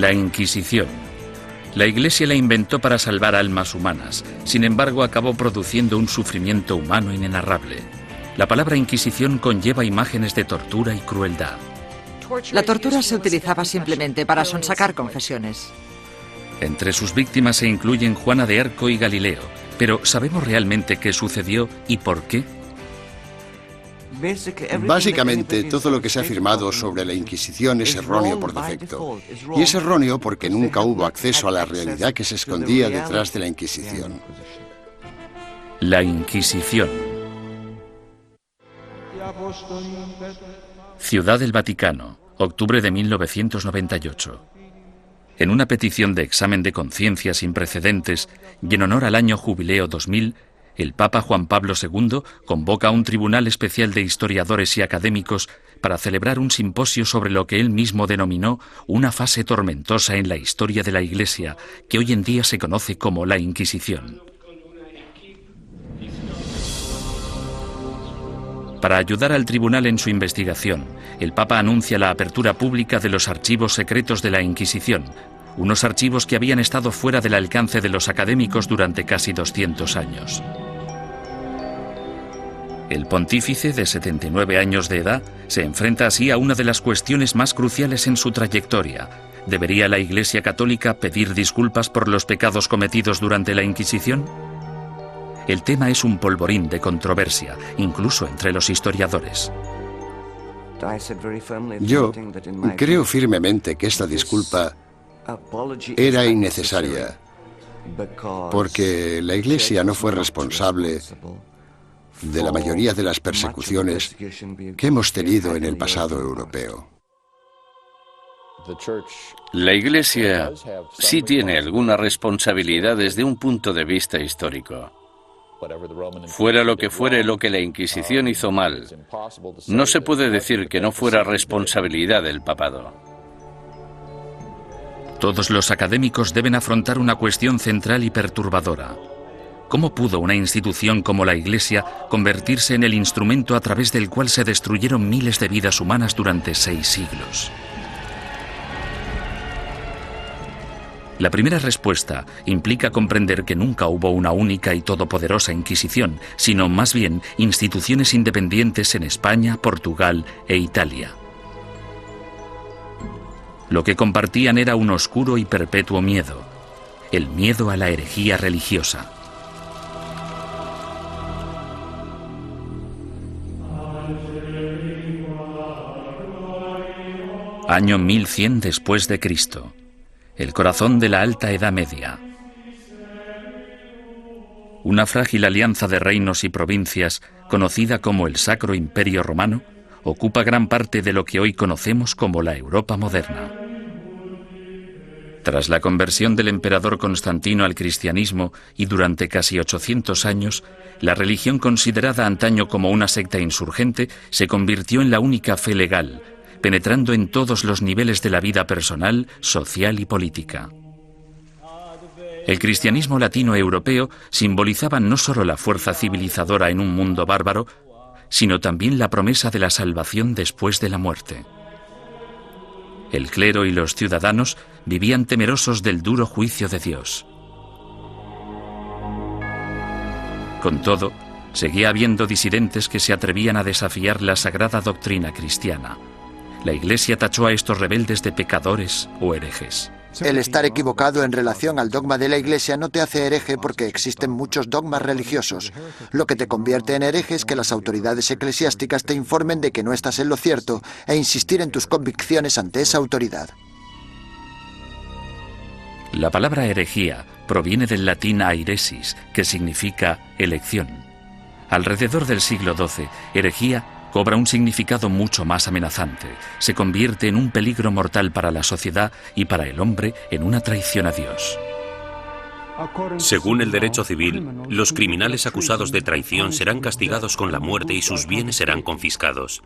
La Inquisición. La Iglesia la inventó para salvar almas humanas, sin embargo acabó produciendo un sufrimiento humano inenarrable. La palabra Inquisición conlleva imágenes de tortura y crueldad. La tortura se utilizaba simplemente para sonsacar confesiones. Entre sus víctimas se incluyen Juana de Arco y Galileo, pero ¿sabemos realmente qué sucedió y por qué? Básicamente, todo lo que se ha afirmado sobre la Inquisición es erróneo por defecto. Y es erróneo porque nunca hubo acceso a la realidad que se escondía detrás de la Inquisición. La Inquisición. Ciudad del Vaticano, octubre de 1998. En una petición de examen de conciencia sin precedentes y en honor al año Jubileo 2000, el Papa Juan Pablo II convoca a un tribunal especial de historiadores y académicos para celebrar un simposio sobre lo que él mismo denominó una fase tormentosa en la historia de la Iglesia, que hoy en día se conoce como la Inquisición. Para ayudar al tribunal en su investigación, el Papa anuncia la apertura pública de los archivos secretos de la Inquisición, unos archivos que habían estado fuera del alcance de los académicos durante casi 200 años. El pontífice, de 79 años de edad, se enfrenta así a una de las cuestiones más cruciales en su trayectoria. ¿Debería la Iglesia Católica pedir disculpas por los pecados cometidos durante la Inquisición? El tema es un polvorín de controversia, incluso entre los historiadores. Yo creo firmemente que esta disculpa era innecesaria, porque la Iglesia no fue responsable de la mayoría de las persecuciones que hemos tenido en el pasado europeo. La Iglesia sí tiene alguna responsabilidad desde un punto de vista histórico. Fuera lo que fuere lo que la Inquisición hizo mal, no se puede decir que no fuera responsabilidad del papado. Todos los académicos deben afrontar una cuestión central y perturbadora. ¿Cómo pudo una institución como la Iglesia convertirse en el instrumento a través del cual se destruyeron miles de vidas humanas durante 6 siglos? La primera respuesta implica comprender que nunca hubo una única y todopoderosa Inquisición, sino más bien instituciones independientes en España, Portugal e Italia. Lo que compartían era un oscuro y perpetuo miedo, el miedo a la herejía religiosa. Año 1100 después de Cristo. El corazón de la Alta Edad Media. Una frágil alianza de reinos y provincias, conocida como el Sacro Imperio Romano, ocupa gran parte de lo que hoy conocemos como la Europa moderna. Tras la conversión del emperador Constantino al cristianismo y durante casi 800 años, la religión considerada antaño como una secta insurgente se convirtió en la única fe legal, penetrando en todos los niveles de la vida personal, social y política. El cristianismo latino-europeo simbolizaba no solo la fuerza civilizadora en un mundo bárbaro, sino también la promesa de la salvación después de la muerte. El clero y los ciudadanos vivían temerosos del duro juicio de Dios. Con todo, seguía habiendo disidentes que se atrevían a desafiar la sagrada doctrina cristiana. La Iglesia tachó a estos rebeldes de pecadores o herejes. El estar equivocado en relación al dogma de la Iglesia no te hace hereje porque existen muchos dogmas religiosos. Lo que te convierte en hereje es que las autoridades eclesiásticas te informen de que no estás en lo cierto e insistir en tus convicciones ante esa autoridad. La palabra herejía proviene del latín airesis, que significa elección. Alrededor del siglo XII, herejía cobra un significado mucho más amenazante. Se convierte en un peligro mortal para la sociedad y para el hombre en una traición a Dios. Según el derecho civil, los criminales acusados de traición serán castigados con la muerte y sus bienes serán confiscados.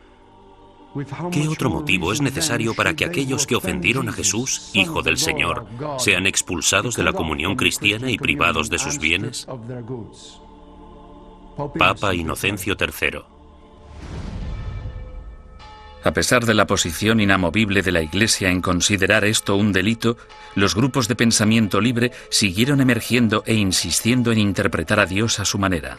¿Qué otro motivo es necesario para que aquellos que ofendieron a Jesús, Hijo del Señor, sean expulsados de la comunión cristiana y privados de sus bienes? Papa Inocencio III. A pesar de la posición inamovible de la Iglesia en considerar esto un delito, los grupos de pensamiento libre siguieron emergiendo e insistiendo en interpretar a Dios a su manera.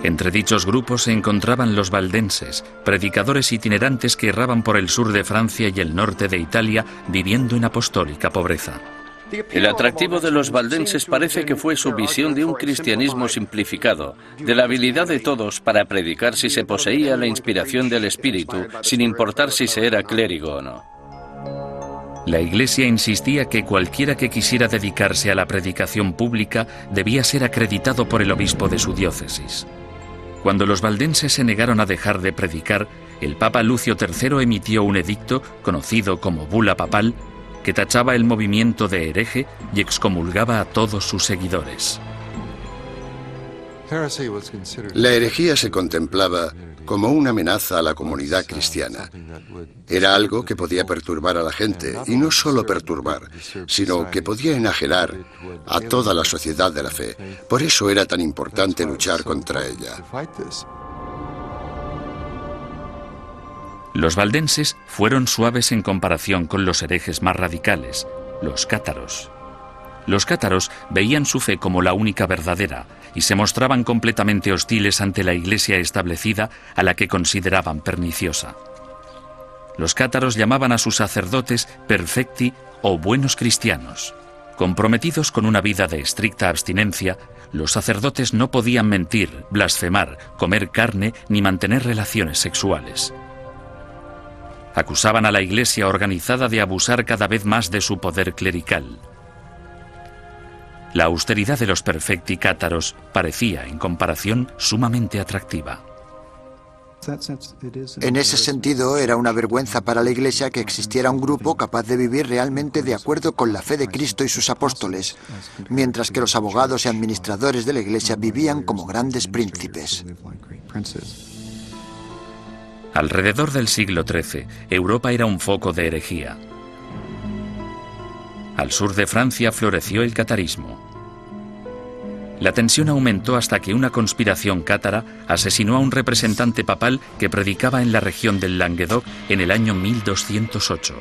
Entre dichos grupos se encontraban los valdenses, predicadores itinerantes que erraban por el sur de Francia y el norte de Italia, viviendo en apostólica pobreza. El atractivo de los valdenses parece que fue su visión de un cristianismo simplificado, de la habilidad de todos para predicar si se poseía la inspiración del Espíritu, sin importar si se era clérigo o no. La Iglesia insistía que cualquiera que quisiera dedicarse a la predicación pública debía ser acreditado por el obispo de su diócesis. Cuando los valdenses se negaron a dejar de predicar, el Papa Lucio III emitió un edicto, conocido como Bula Papal, que tachaba el movimiento de hereje y excomulgaba a todos sus seguidores. La herejía se contemplaba como una amenaza a la comunidad cristiana. Era algo que podía perturbar a la gente, y no solo perturbar, sino que podía enajenar a toda la sociedad de la fe. Por eso era tan importante luchar contra ella. Los valdenses fueron suaves en comparación con los herejes más radicales, los cátaros. Los cátaros veían su fe como la única verdadera y se mostraban completamente hostiles ante la iglesia establecida, a la que consideraban perniciosa. Los cátaros llamaban a sus sacerdotes perfecti o buenos cristianos. Comprometidos con una vida de estricta abstinencia, los sacerdotes no podían mentir, blasfemar, comer carne ni mantener relaciones sexuales. Acusaban a la iglesia organizada de abusar cada vez más de su poder clerical. La austeridad de los perfecti cátaros parecía, en comparación, sumamente atractiva. En ese sentido, era una vergüenza para la Iglesia que existiera un grupo capaz de vivir realmente de acuerdo con la fe de Cristo y sus apóstoles, mientras que los abogados y administradores de la Iglesia vivían como grandes príncipes. Alrededor del siglo XIII, Europa era un foco de herejía. Al sur de Francia floreció el catarismo. La tensión aumentó hasta que una conspiración cátara asesinó a un representante papal que predicaba en la región del Languedoc en el año 1208.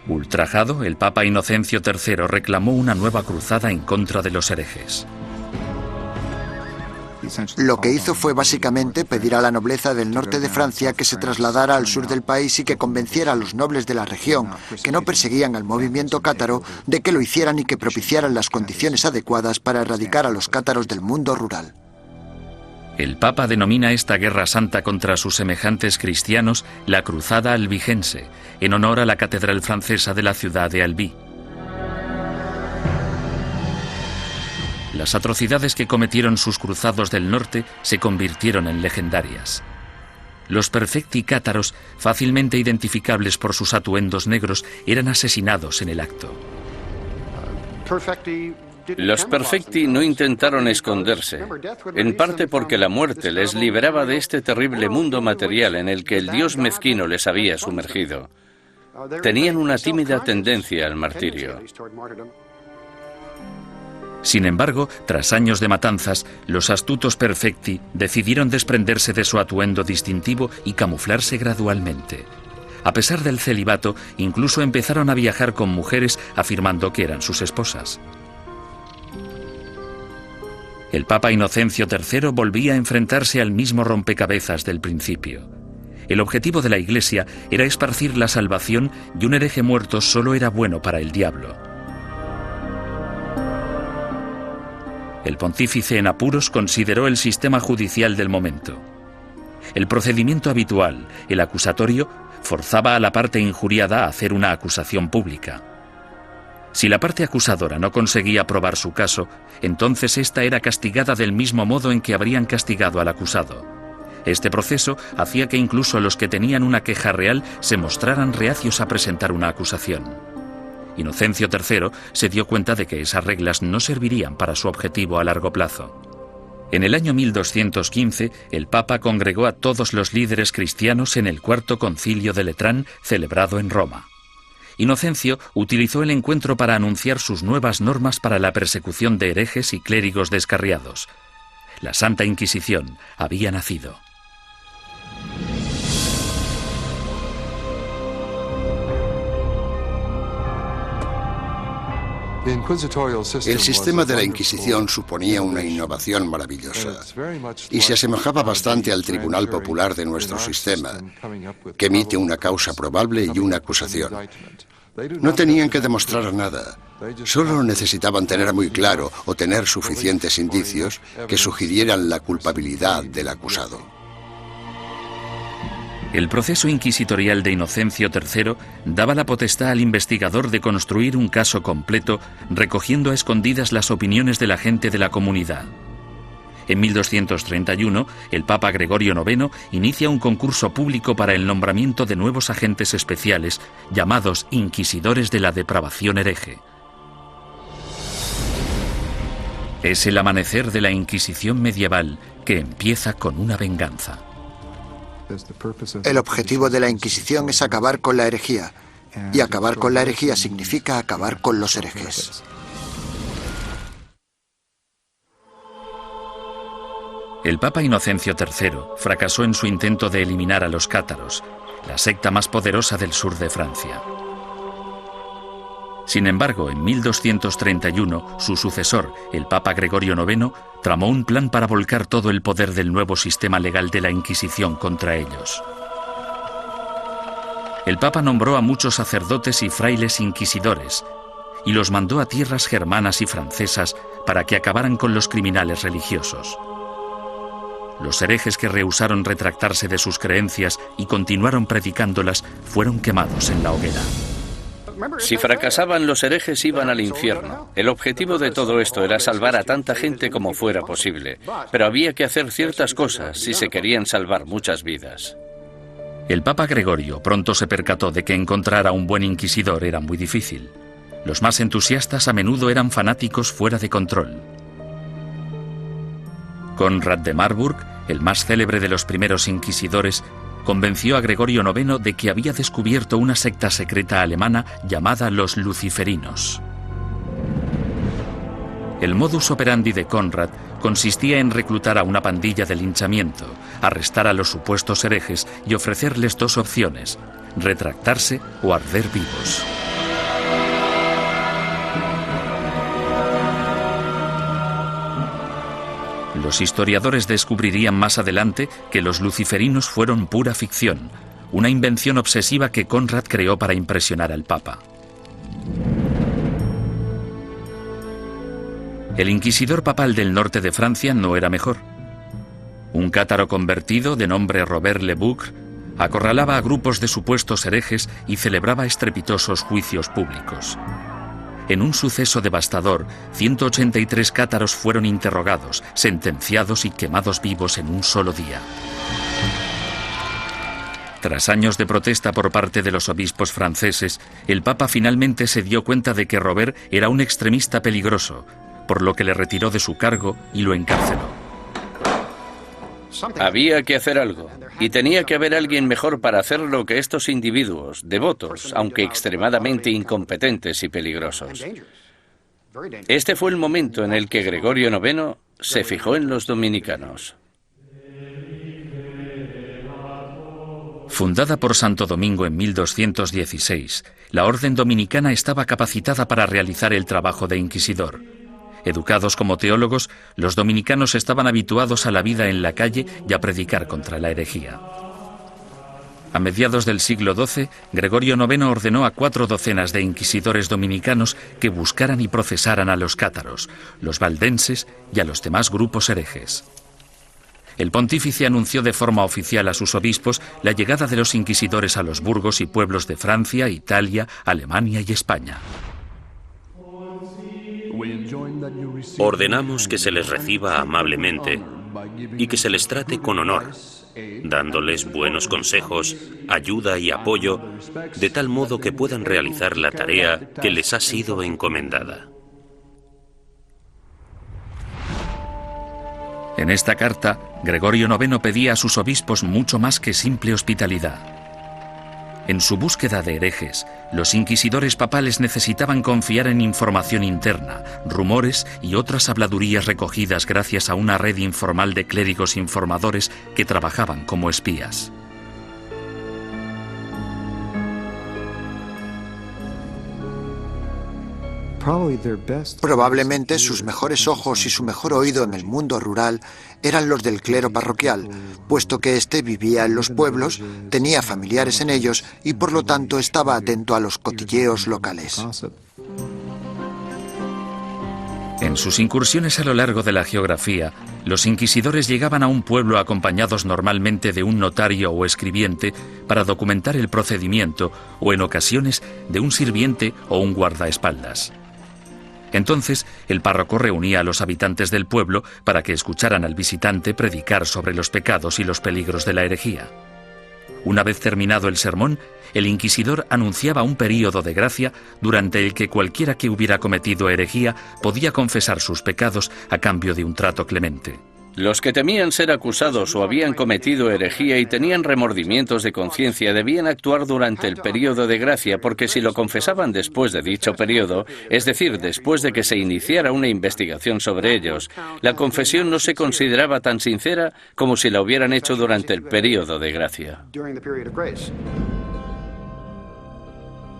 Ultrajado, el Papa Inocencio III reclamó una nueva cruzada en contra de los herejes. Lo que hizo fue básicamente pedir a la nobleza del norte de Francia que se trasladara al sur del país y que convenciera a los nobles de la región, que no perseguían al movimiento cátaro, de que lo hicieran y que propiciaran las condiciones adecuadas para erradicar a los cátaros del mundo rural. El Papa denomina esta guerra santa contra sus semejantes cristianos la Cruzada Albigense, en honor a la catedral francesa de la ciudad de Albi. Las atrocidades que cometieron sus cruzados del norte se convirtieron en legendarias. Los perfecti cátaros, fácilmente identificables por sus atuendos negros, eran asesinados en el acto. Los perfecti no intentaron esconderse, en parte porque la muerte les liberaba de este terrible mundo material en el que el Dios mezquino les había sumergido. Tenían una tímida tendencia al martirio. Sin embargo, tras años de matanzas, los astutos perfecti decidieron desprenderse de su atuendo distintivo y camuflarse gradualmente. A pesar del celibato, incluso empezaron a viajar con mujeres afirmando que eran sus esposas. El Papa Inocencio III volvía a enfrentarse al mismo rompecabezas del principio. El objetivo de la Iglesia era esparcir la salvación y un hereje muerto solo era bueno para el diablo. El pontífice en apuros consideró el sistema judicial del momento. El procedimiento habitual, el acusatorio, forzaba a la parte injuriada a hacer una acusación pública. Si la parte acusadora no conseguía probar su caso, entonces ésta era castigada del mismo modo en que habrían castigado al acusado. Este proceso hacía que incluso los que tenían una queja real se mostraran reacios a presentar una acusación. Inocencio III se dio cuenta de que esas reglas no servirían para su objetivo a largo plazo. En el año 1215, el Papa congregó a todos los líderes cristianos en el Cuarto Concilio de Letrán, celebrado en Roma. Inocencio utilizó el encuentro para anunciar sus nuevas normas para la persecución de herejes y clérigos descarriados. La Santa Inquisición había nacido. El sistema de la Inquisición suponía una innovación maravillosa y se asemejaba bastante al Tribunal Popular de nuestro sistema, que emite una causa probable y una acusación. No tenían que demostrar nada, solo necesitaban tener muy claro o tener suficientes indicios que sugirieran la culpabilidad del acusado. El proceso inquisitorial de Inocencio III daba la potestad al investigador de construir un caso completo, recogiendo a escondidas las opiniones de la gente de la comunidad. En 1231, el Papa Gregorio IX inicia un concurso público para el nombramiento de nuevos agentes especiales, llamados inquisidores de la depravación hereje. Es el amanecer de la Inquisición medieval, que empieza con una venganza. El objetivo de la Inquisición es acabar con la herejía, y acabar con la herejía significa acabar con los herejes. El Papa Inocencio III fracasó en su intento de eliminar a los cátaros, la secta más poderosa del sur de Francia. Sin embargo, en 1231, su sucesor, el Papa Gregorio IX, tramó un plan para volcar todo el poder del nuevo sistema legal de la Inquisición contra ellos. El Papa nombró a muchos sacerdotes y frailes inquisidores y los mandó a tierras germanas y francesas para que acabaran con los criminales religiosos. Los herejes que rehusaron retractarse de sus creencias y continuaron predicándolas fueron quemados en la hoguera. Si fracasaban los herejes, iban al infierno. El objetivo de todo esto era salvar a tanta gente como fuera posible, pero había que hacer ciertas cosas si se querían salvar muchas vidas. El Papa Gregorio pronto se percató de que encontrar a un buen inquisidor era muy difícil. Los más entusiastas a menudo eran fanáticos fuera de control. Conrad de Marburg, el más célebre de los primeros inquisidores, convenció a Gregorio IX de que había descubierto una secta secreta alemana llamada los luciferinos. El modus operandi de Conrad consistía en reclutar a una pandilla de linchamiento, arrestar a los supuestos herejes y ofrecerles dos opciones: retractarse o arder vivos. Los historiadores descubrirían más adelante que los luciferinos fueron pura ficción, una invención obsesiva que Conrad creó para impresionar al Papa. El inquisidor papal del norte de Francia no era mejor. Un cátaro convertido de nombre Robert Le Boucq acorralaba a grupos de supuestos herejes y celebraba estrepitosos juicios públicos. En un suceso devastador, 183 cátaros fueron interrogados, sentenciados y quemados vivos en un solo día. Tras años de protesta por parte de los obispos franceses, el Papa finalmente se dio cuenta de que Robert era un extremista peligroso, por lo que le retiró de su cargo y lo encarceló. Había que hacer algo, y tenía que haber alguien mejor para hacerlo que estos individuos, devotos, aunque extremadamente incompetentes y peligrosos. Este fue el momento en el que Gregorio IX se fijó en los dominicanos. Fundada por Santo Domingo en 1216, la orden dominicana estaba capacitada para realizar el trabajo de inquisidor. Educados como teólogos, los dominicanos estaban habituados a la vida en la calle y a predicar contra la herejía. A mediados del siglo XII, Gregorio IX ordenó a 4 docenas de inquisidores dominicanos que buscaran y procesaran a los cátaros, los valdenses y a los demás grupos herejes. El pontífice anunció de forma oficial a sus obispos la llegada de los inquisidores a los burgos y pueblos de Francia, Italia, Alemania y España. Ordenamos que se les reciba amablemente y que se les trate con honor, dándoles buenos consejos, ayuda y apoyo, de tal modo que puedan realizar la tarea que les ha sido encomendada. En esta carta, Gregorio IX pedía a sus obispos mucho más que simple hospitalidad. En su búsqueda de herejes, los inquisidores papales necesitaban confiar en información interna, rumores y otras habladurías recogidas gracias a una red informal de clérigos informadores que trabajaban como espías. Probablemente sus mejores ojos y su mejor oído en el mundo rural eran los del clero parroquial, puesto que éste vivía en los pueblos, tenía familiares en ellos y por lo tanto estaba atento a los cotilleos locales. En sus incursiones a lo largo de la geografía, los inquisidores llegaban a un pueblo acompañados normalmente de un notario o escribiente para documentar el procedimiento o, en ocasiones, de un sirviente o un guardaespaldas. Entonces, el párroco reunía a los habitantes del pueblo para que escucharan al visitante predicar sobre los pecados y los peligros de la herejía. Una vez terminado el sermón, el inquisidor anunciaba un período de gracia durante el que cualquiera que hubiera cometido herejía podía confesar sus pecados a cambio de un trato clemente. Los que temían ser acusados o habían cometido herejía y tenían remordimientos de conciencia debían actuar durante el período de gracia, porque si lo confesaban después de dicho período, es decir, después de que se iniciara una investigación sobre ellos, la confesión no se consideraba tan sincera como si la hubieran hecho durante el período de gracia.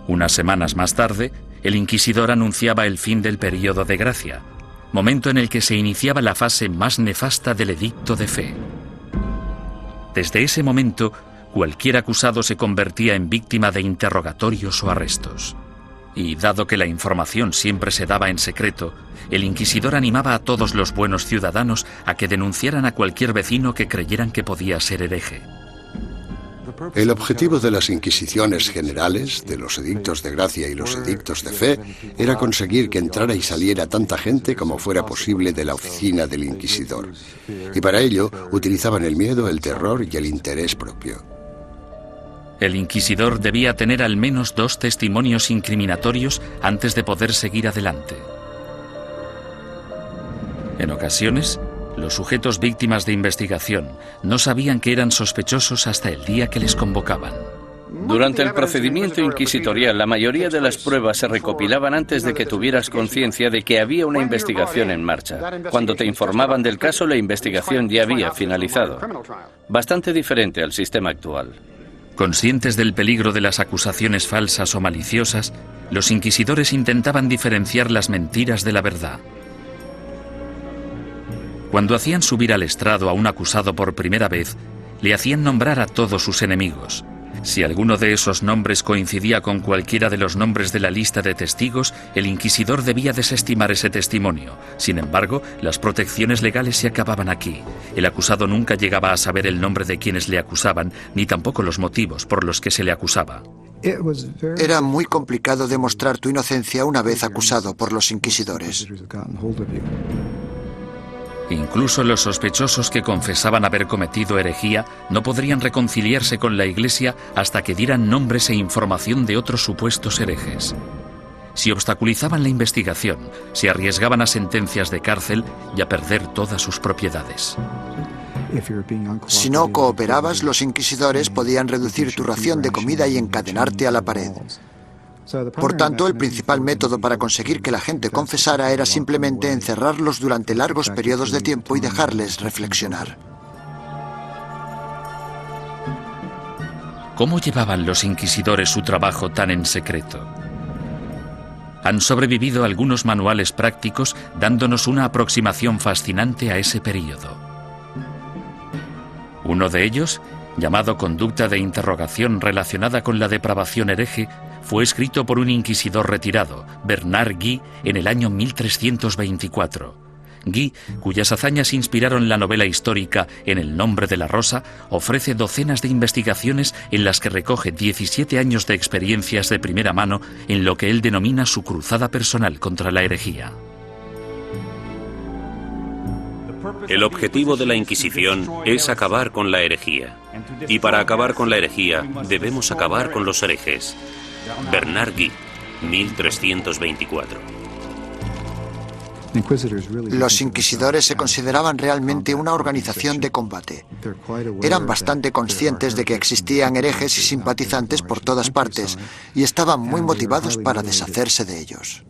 Unas semanas más tarde, el inquisidor anunciaba el fin del período de gracia, momento en el que se iniciaba la fase más nefasta del edicto de fe. Desde ese momento, cualquier acusado se convertía en víctima de interrogatorios o arrestos. Y dado que la información siempre se daba en secreto, el inquisidor animaba a todos los buenos ciudadanos a que denunciaran a cualquier vecino que creyeran que podía ser hereje. El objetivo de las inquisiciones generales, de los edictos de gracia y los edictos de fe, era conseguir que entrara y saliera tanta gente como fuera posible de la oficina del inquisidor. Y para ello utilizaban el miedo, el terror y el interés propio. El inquisidor debía tener al menos 2 testimonios incriminatorios antes de poder seguir adelante. En ocasiones, los sujetos víctimas de investigación no sabían que eran sospechosos hasta el día que les convocaban. Durante el procedimiento inquisitorial, la mayoría de las pruebas se recopilaban antes de que tuvieras conciencia de que había una investigación en marcha. Cuando te informaban del caso, la investigación ya había finalizado. Bastante diferente al sistema actual. Conscientes del peligro de las acusaciones falsas o maliciosas, los inquisidores intentaban diferenciar las mentiras de la verdad. Cuando hacían subir al estrado a un acusado por primera vez, le hacían nombrar a todos sus enemigos. Si alguno de esos nombres coincidía con cualquiera de los nombres de la lista de testigos, el inquisidor debía desestimar ese testimonio. Sin embargo, las protecciones legales se acababan aquí. El acusado nunca llegaba a saber el nombre de quienes le acusaban, ni tampoco los motivos por los que se le acusaba. Era muy complicado demostrar tu inocencia una vez acusado por los inquisidores. Incluso los sospechosos que confesaban haber cometido herejía no podrían reconciliarse con la Iglesia hasta que dieran nombres e información de otros supuestos herejes. Si obstaculizaban la investigación, se arriesgaban a sentencias de cárcel y a perder todas sus propiedades. Si no cooperabas, los inquisidores podían reducir tu ración de comida y encadenarte a la pared. Por tanto, el principal método para conseguir que la gente confesara era simplemente encerrarlos durante largos periodos de tiempo y dejarles reflexionar. ¿Cómo llevaban los inquisidores su trabajo tan en secreto? Han sobrevivido algunos manuales prácticos dándonos una aproximación fascinante a ese período. Uno de ellos, llamado Conducta de interrogación relacionada con la depravación hereje, fue escrito por un inquisidor retirado, Bernard Guy, en el año 1324. Guy, cuyas hazañas inspiraron la novela histórica En el nombre de la rosa, ofrece docenas de investigaciones en las que recoge 17 años de experiencias de primera mano en lo que él denomina su cruzada personal contra la herejía. El objetivo de la Inquisición es acabar con la herejía. Y para acabar con la herejía, debemos acabar con los herejes. Bernard Guy, 1324. Los inquisidores se consideraban realmente una organización de combate. Eran bastante conscientes de que existían herejes y simpatizantes por todas partes y estaban muy motivados para deshacerse de ellos.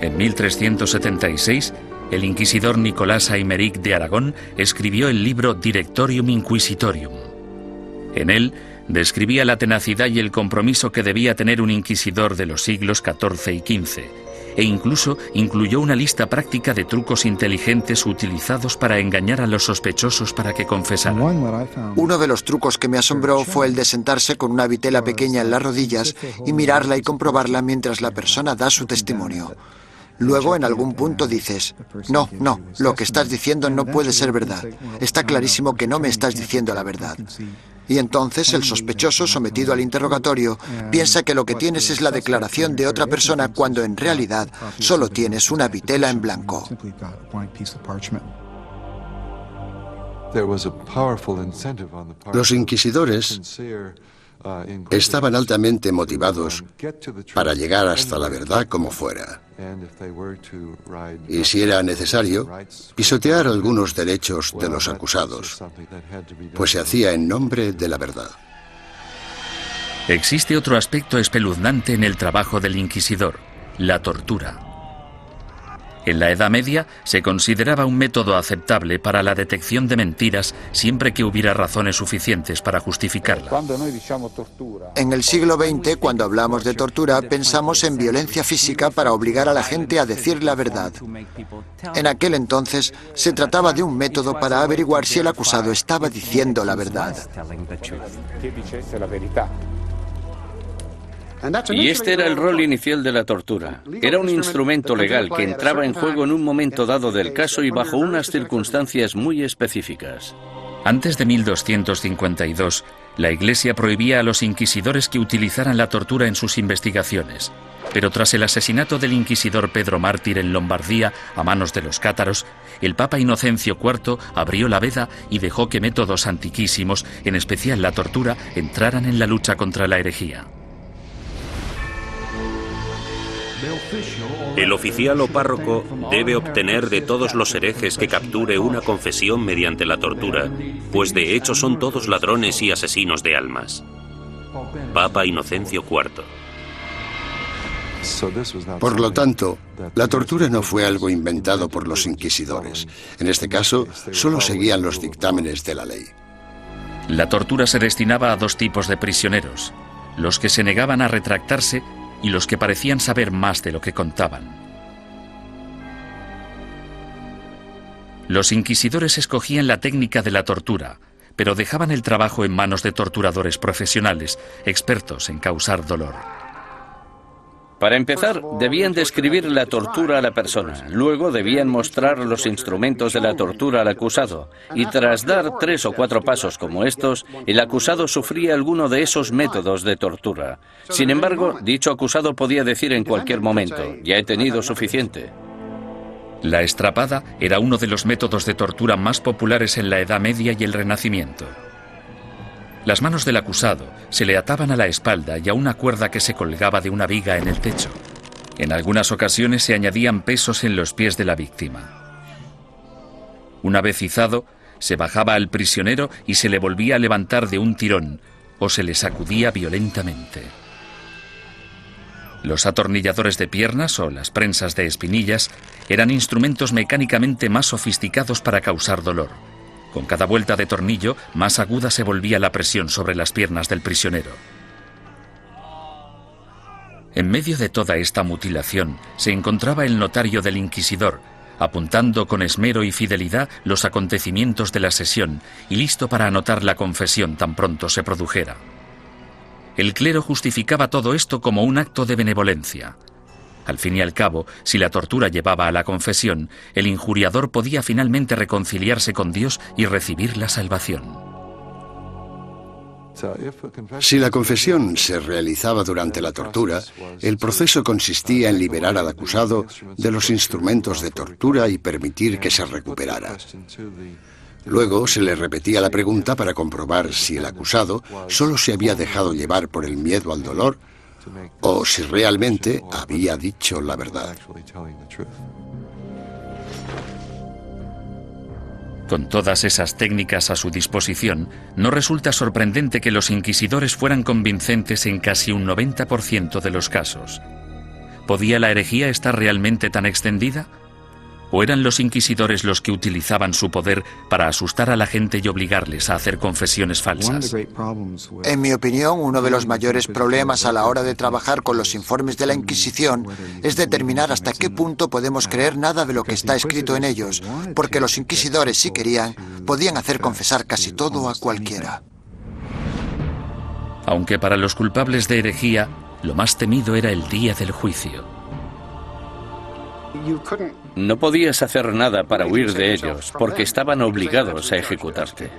En 1376, el inquisidor Nicolás Aymeric de Aragón escribió el libro Directorium Inquisitorium. En él, Describía la tenacidad y el compromiso que debía tener un inquisidor de los siglos XIV y XV, e incluso incluyó una lista práctica de trucos inteligentes utilizados para engañar a los sospechosos para que confesaran. Uno de los trucos que me asombró fue el de sentarse con una vitela pequeña en las rodillas y mirarla y comprobarla mientras la persona da su testimonio. Luego, en algún punto dices, no, lo que estás diciendo no puede ser verdad. Está clarísimo que no me estás diciendo la verdad. Y entonces el sospechoso, sometido al interrogatorio, piensa que lo que tienes es la declaración de otra persona cuando en realidad solo tienes una vitela en blanco. Los inquisidores estaban altamente motivados para llegar hasta la verdad como fuera. Y si era necesario, pisotear algunos derechos de los acusados, pues se hacía en nombre de la verdad. Existe otro aspecto espeluznante en el trabajo del inquisidor: la tortura. En la Edad Media se consideraba un método aceptable para la detección de mentiras siempre que hubiera razones suficientes para justificarla. En el siglo XX, cuando hablamos de tortura, pensamos en violencia física para obligar a la gente a decir la verdad. En aquel entonces, se trataba de un método para averiguar si el acusado estaba diciendo la verdad. Y este era el rol inicial de la tortura. Era un instrumento legal que entraba en juego en un momento dado del caso y bajo unas circunstancias muy específicas. Antes de 1252, la Iglesia prohibía a los inquisidores que utilizaran la tortura en sus investigaciones. Pero tras el asesinato del inquisidor Pedro Mártir en Lombardía a manos de los cátaros, el Papa Inocencio IV abrió la veda y dejó que métodos antiquísimos, en especial la tortura, entraran en la lucha contra la herejía. El oficial o párroco debe obtener de todos los herejes que capture una confesión mediante la tortura, pues de hecho son todos ladrones y asesinos de almas. Papa Inocencio IV. Por lo tanto, la tortura no fue algo inventado por los inquisidores. En este caso, solo seguían los dictámenes de la ley. La tortura se destinaba a dos tipos de prisioneros: los que se negaban a retractarse y los que parecían saber más de lo que contaban. Los inquisidores escogían la técnica de la tortura, pero dejaban el trabajo en manos de torturadores profesionales, expertos en causar dolor. Para empezar, debían describir la tortura a la persona. Luego debían mostrar los instrumentos de la tortura al acusado. Y tras dar 3 o 4 pasos como estos, el acusado sufría alguno de esos métodos de tortura. Sin embargo, dicho acusado podía decir en cualquier momento: ya he tenido suficiente. La estrapada era uno de los métodos de tortura más populares en la Edad Media y el Renacimiento. Las manos del acusado se le ataban a la espalda y a una cuerda que se colgaba de una viga en el techo. En algunas ocasiones se añadían pesos en los pies de la víctima. Una vez izado, se bajaba al prisionero y se le volvía a levantar de un tirón o se le sacudía violentamente. Los atornilladores de piernas o las prensas de espinillas eran instrumentos mecánicamente más sofisticados para causar dolor. Con cada vuelta de tornillo, más aguda se volvía la presión sobre las piernas del prisionero. En medio de toda esta mutilación se encontraba el notario del inquisidor, apuntando con esmero y fidelidad los acontecimientos de la sesión y listo para anotar la confesión tan pronto se produjera. El clero justificaba todo esto como un acto de benevolencia. Al fin y al cabo, si la tortura llevaba a la confesión, el injuriador podía finalmente reconciliarse con Dios y recibir la salvación. Si la confesión se realizaba durante la tortura, el proceso consistía en liberar al acusado de los instrumentos de tortura y permitir que se recuperara. Luego se le repetía la pregunta para comprobar si el acusado solo se había dejado llevar por el miedo al dolor o si realmente había dicho la verdad. Con todas esas técnicas a su disposición, no resulta sorprendente que los inquisidores fueran convincentes en casi un 90% de los casos. ¿Podía la herejía estar realmente tan extendida? ¿O eran los inquisidores los que utilizaban su poder para asustar a la gente y obligarles a hacer confesiones falsas? En mi opinión, uno de los mayores problemas a la hora de trabajar con los informes de la Inquisición es determinar hasta qué punto podemos creer nada de lo que está escrito en ellos, porque los inquisidores, si querían, podían hacer confesar casi todo a cualquiera. Aunque para los culpables de herejía, lo más temido era el día del juicio. No podías hacer nada para huir de ellos, porque estaban obligados a ejecutarte.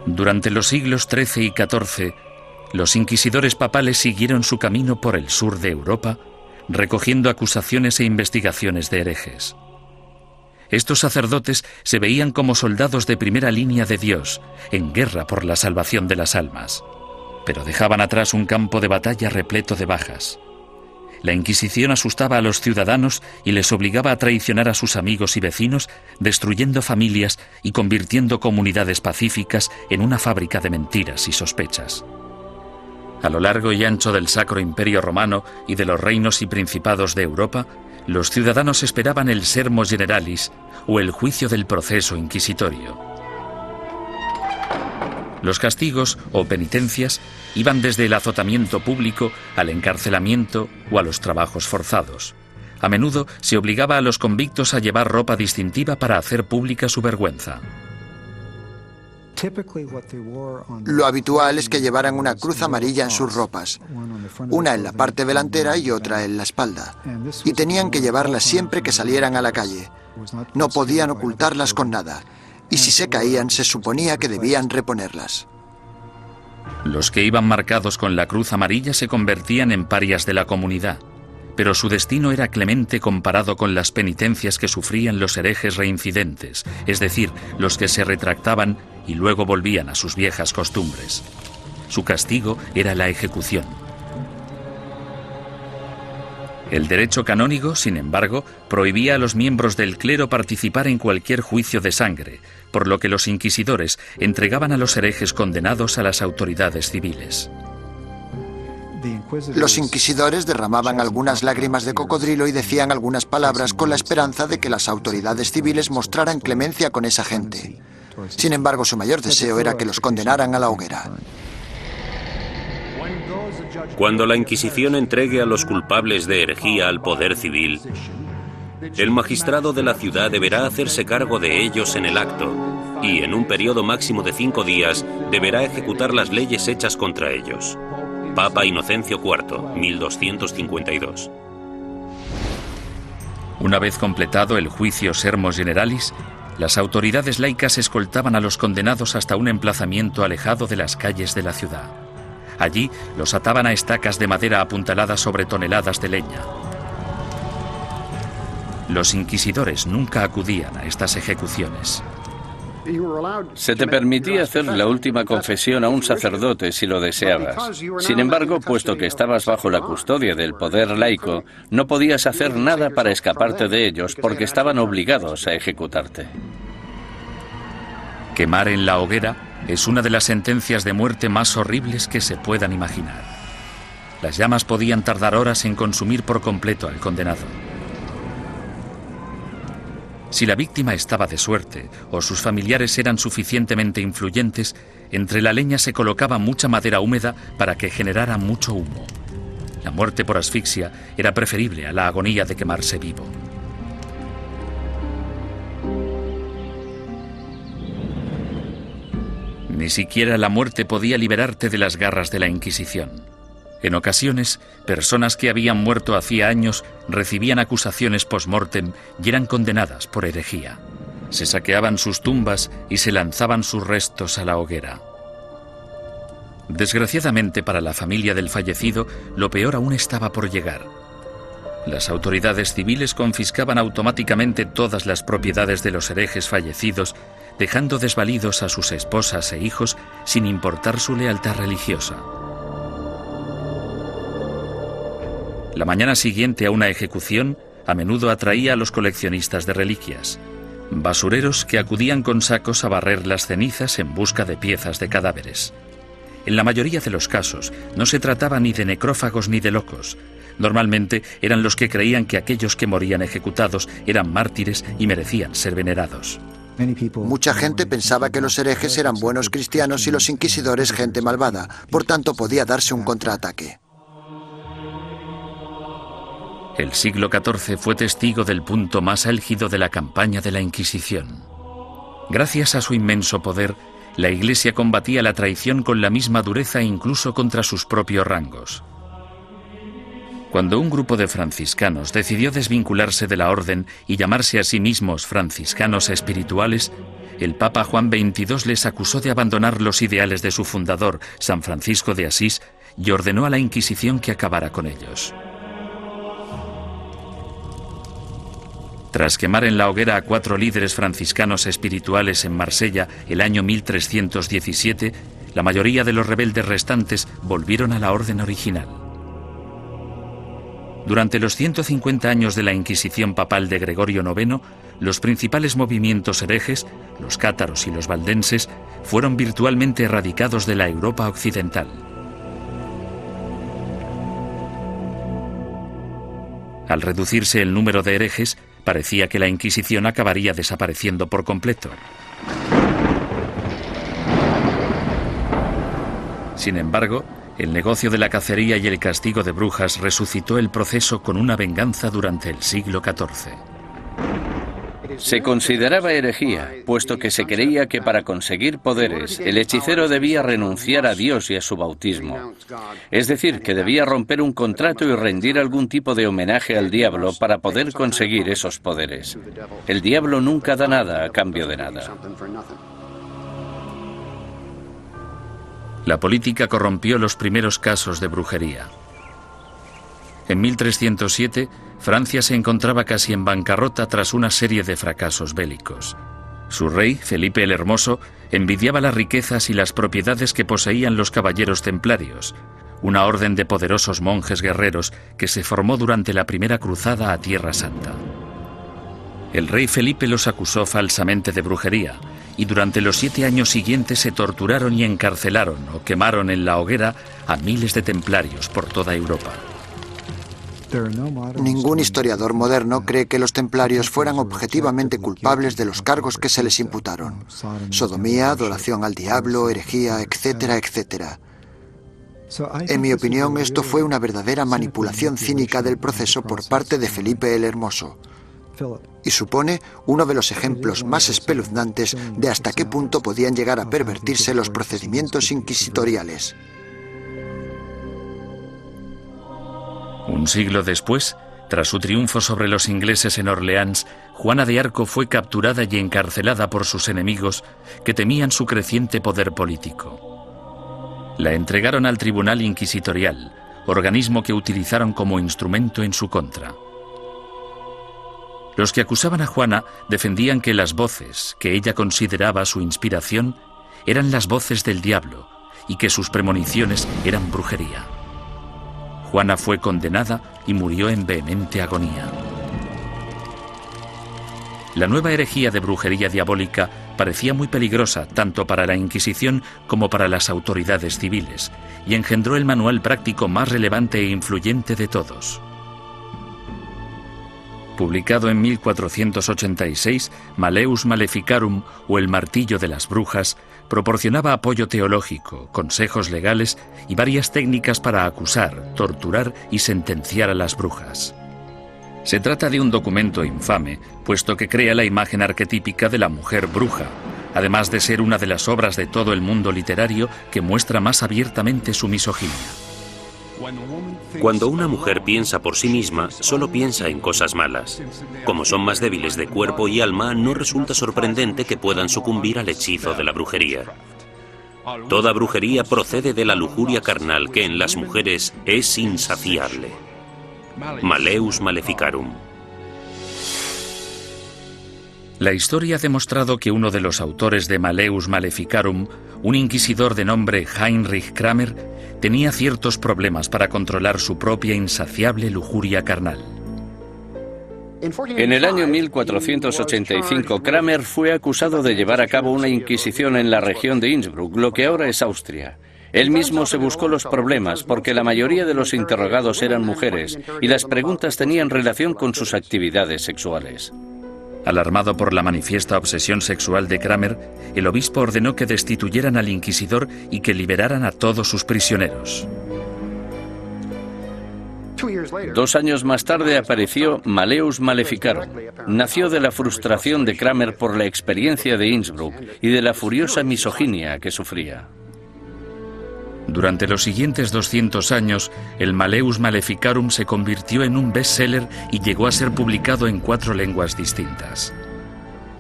Durante los siglos XIII y XIV, los inquisidores papales siguieron su camino por el sur de Europa, recogiendo acusaciones e investigaciones de herejes. Estos sacerdotes se veían como soldados de primera línea de Dios, en guerra por la salvación de las almas, pero dejaban atrás un campo de batalla repleto de bajas. La Inquisición asustaba a los ciudadanos y les obligaba a traicionar a sus amigos y vecinos, destruyendo familias y convirtiendo comunidades pacíficas en una fábrica de mentiras y sospechas. A lo largo y ancho del Sacro Imperio Romano y de los reinos y principados de Europa, los ciudadanos esperaban el Sermo Generalis o el juicio del proceso inquisitorio. Los castigos o penitencias iban desde el azotamiento público al encarcelamiento o a los trabajos forzados. A menudo se obligaba a los convictos a llevar ropa distintiva para hacer pública su vergüenza. Lo habitual es que llevaran una cruz amarilla en sus ropas, una en la parte delantera y otra en la espalda, y tenían que llevarlas siempre que salieran a la calle. No podían ocultarlas con nada, y si se caían se suponía que debían reponerlas. Los que iban marcados con la cruz amarilla se convertían en parias de la comunidad, pero su destino era clemente comparado con las penitencias que sufrían los herejes reincidentes, es decir, los que se retractaban y luego volvían a sus viejas costumbres. Su castigo era la ejecución. El derecho canónico, sin embargo, prohibía a los miembros del clero participar en cualquier juicio de sangre, por lo que los inquisidores entregaban a los herejes condenados a las autoridades civiles. Los inquisidores derramaban algunas lágrimas de cocodrilo y decían algunas palabras con la esperanza de que las autoridades civiles mostraran clemencia con esa gente. Sin embargo, su mayor deseo era que los condenaran a la hoguera. Cuando la Inquisición entregue a los culpables de herejía al poder civil, el magistrado de la ciudad deberá hacerse cargo de ellos en el acto y, en un periodo máximo de 5 días, deberá ejecutar las leyes hechas contra ellos. Papa Inocencio IV, 1252. Una vez completado el juicio Sermo Generalis, las autoridades laicas escoltaban a los condenados hasta un emplazamiento alejado de las calles de la ciudad. Allí los ataban a estacas de madera apuntaladas sobre toneladas de leña. Los inquisidores nunca acudían a estas ejecuciones. Se te permitía hacer la última confesión a un sacerdote si lo deseabas. Sin embargo, puesto que estabas bajo la custodia del poder laico, no podías hacer nada para escaparte de ellos porque estaban obligados a ejecutarte. Quemar en la hoguera es una de las sentencias de muerte más horribles que se puedan imaginar. Las llamas podían tardar horas en consumir por completo al condenado. Si la víctima estaba de suerte o sus familiares eran suficientemente influyentes, entre la leña se colocaba mucha madera húmeda para que generara mucho humo. La muerte por asfixia era preferible a la agonía de quemarse vivo. Ni siquiera la muerte podía liberarte de las garras de la Inquisición. En ocasiones, personas que habían muerto hacía años recibían acusaciones post-mortem y eran condenadas por herejía. Se saqueaban sus tumbas y se lanzaban sus restos a la hoguera. Desgraciadamente para la familia del fallecido, lo peor aún estaba por llegar. Las autoridades civiles confiscaban automáticamente todas las propiedades de los herejes fallecidos, dejando desvalidos a sus esposas e hijos sin importar su lealtad religiosa. La mañana siguiente a una ejecución a menudo atraía a los coleccionistas de reliquias, basureros que acudían con sacos a barrer las cenizas en busca de piezas de cadáveres. En la mayoría de los casos no se trataba ni de necrófagos ni de locos. Normalmente eran los que creían que aquellos que morían ejecutados eran mártires y merecían ser venerados. Mucha gente pensaba que los herejes eran buenos cristianos y los inquisidores gente malvada, por tanto podía darse un contraataque. El siglo XIV fue testigo del punto más álgido de la campaña de la Inquisición. Gracias a su inmenso poder, la Iglesia combatía la traición con la misma dureza incluso contra sus propios rangos. Cuando un grupo de franciscanos decidió desvincularse de la orden y llamarse a sí mismos franciscanos espirituales, el Papa Juan XXII les acusó de abandonar los ideales de su fundador, San Francisco de Asís, y ordenó a la Inquisición que acabara con ellos. Tras quemar en la hoguera a 4 líderes franciscanos espirituales en Marsella el año 1317, la mayoría de los rebeldes restantes volvieron a la orden original. Durante los 150 años de la Inquisición papal de Gregorio IX, los principales movimientos herejes, los cátaros y los valdenses, fueron virtualmente erradicados de la Europa occidental. Al reducirse el número de herejes, parecía que la Inquisición acabaría desapareciendo por completo. Sin embargo, el negocio de la cacería y el castigo de brujas resucitó el proceso con una venganza durante el siglo XIV. Se consideraba herejía, puesto que se creía que para conseguir poderes el hechicero debía renunciar a Dios y a su bautismo. Es decir, que debía romper un contrato y rendir algún tipo de homenaje al diablo para poder conseguir esos poderes. El diablo nunca da nada a cambio de nada. La política corrompió los primeros casos de brujería. En 1307, Francia se encontraba casi en bancarrota tras una serie de fracasos bélicos. Su rey, Felipe el Hermoso, envidiaba las riquezas y las propiedades que poseían los caballeros templarios, una orden de poderosos monjes guerreros que se formó durante la primera cruzada a Tierra Santa. El rey Felipe los acusó falsamente de brujería, y durante los 7 años siguientes se torturaron y encarcelaron o quemaron en la hoguera a miles de templarios por toda Europa. Ningún historiador moderno cree que los templarios fueran objetivamente culpables de los cargos que se les imputaron: sodomía, adoración al diablo, herejía, etcétera, etcétera. En mi opinión, esto fue una verdadera manipulación cínica del proceso por parte de Felipe el Hermoso, y supone uno de los ejemplos más espeluznantes de hasta qué punto podían llegar a pervertirse los procedimientos inquisitoriales. Un siglo después, tras su triunfo sobre los ingleses en Orleans, Juana de Arco fue capturada y encarcelada por sus enemigos, que temían su creciente poder político. La entregaron al Tribunal Inquisitorial, organismo que utilizaron como instrumento en su contra. Los que acusaban a Juana defendían que las voces que ella consideraba su inspiración eran las voces del diablo y que sus premoniciones eran brujería. Juana fue condenada y murió en vehemente agonía. La nueva herejía de brujería diabólica parecía muy peligrosa tanto para la Inquisición como para las autoridades civiles, y engendró el manual práctico más relevante e influyente de todos. Publicado en 1486, Malleus Maleficarum, o el martillo de las brujas, proporcionaba apoyo teológico, consejos legales y varias técnicas para acusar, torturar y sentenciar a las brujas. Se trata de un documento infame, puesto que crea la imagen arquetípica de la mujer bruja, además de ser una de las obras de todo el mundo literario que muestra más abiertamente su misoginia. Cuando una mujer piensa por sí misma, solo piensa en cosas malas. Como son más débiles de cuerpo y alma, no resulta sorprendente que puedan sucumbir al hechizo de la brujería. Toda brujería procede de la lujuria carnal que en las mujeres es insaciable. Malleus Maleficarum. La historia ha demostrado que uno de los autores de Malleus Maleficarum, un inquisidor de nombre Heinrich Kramer, tenía ciertos problemas para controlar su propia insaciable lujuria carnal. En el año 1485, Kramer fue acusado de llevar a cabo una inquisición en la región de Innsbruck, lo que ahora es Austria. Él mismo se buscó los problemas porque la mayoría de los interrogados eran mujeres y las preguntas tenían relación con sus actividades sexuales. Alarmado por la manifiesta obsesión sexual de Kramer, el obispo ordenó que destituyeran al inquisidor y que liberaran a todos sus prisioneros. 2 años más tarde apareció Malleus Maleficarum. Nació de la frustración de Kramer por la experiencia de Innsbruck y de la furiosa misoginia que sufría. Durante los siguientes 200 años, el Malleus Maleficarum se convirtió en un bestseller y llegó a ser publicado en 4 lenguas distintas.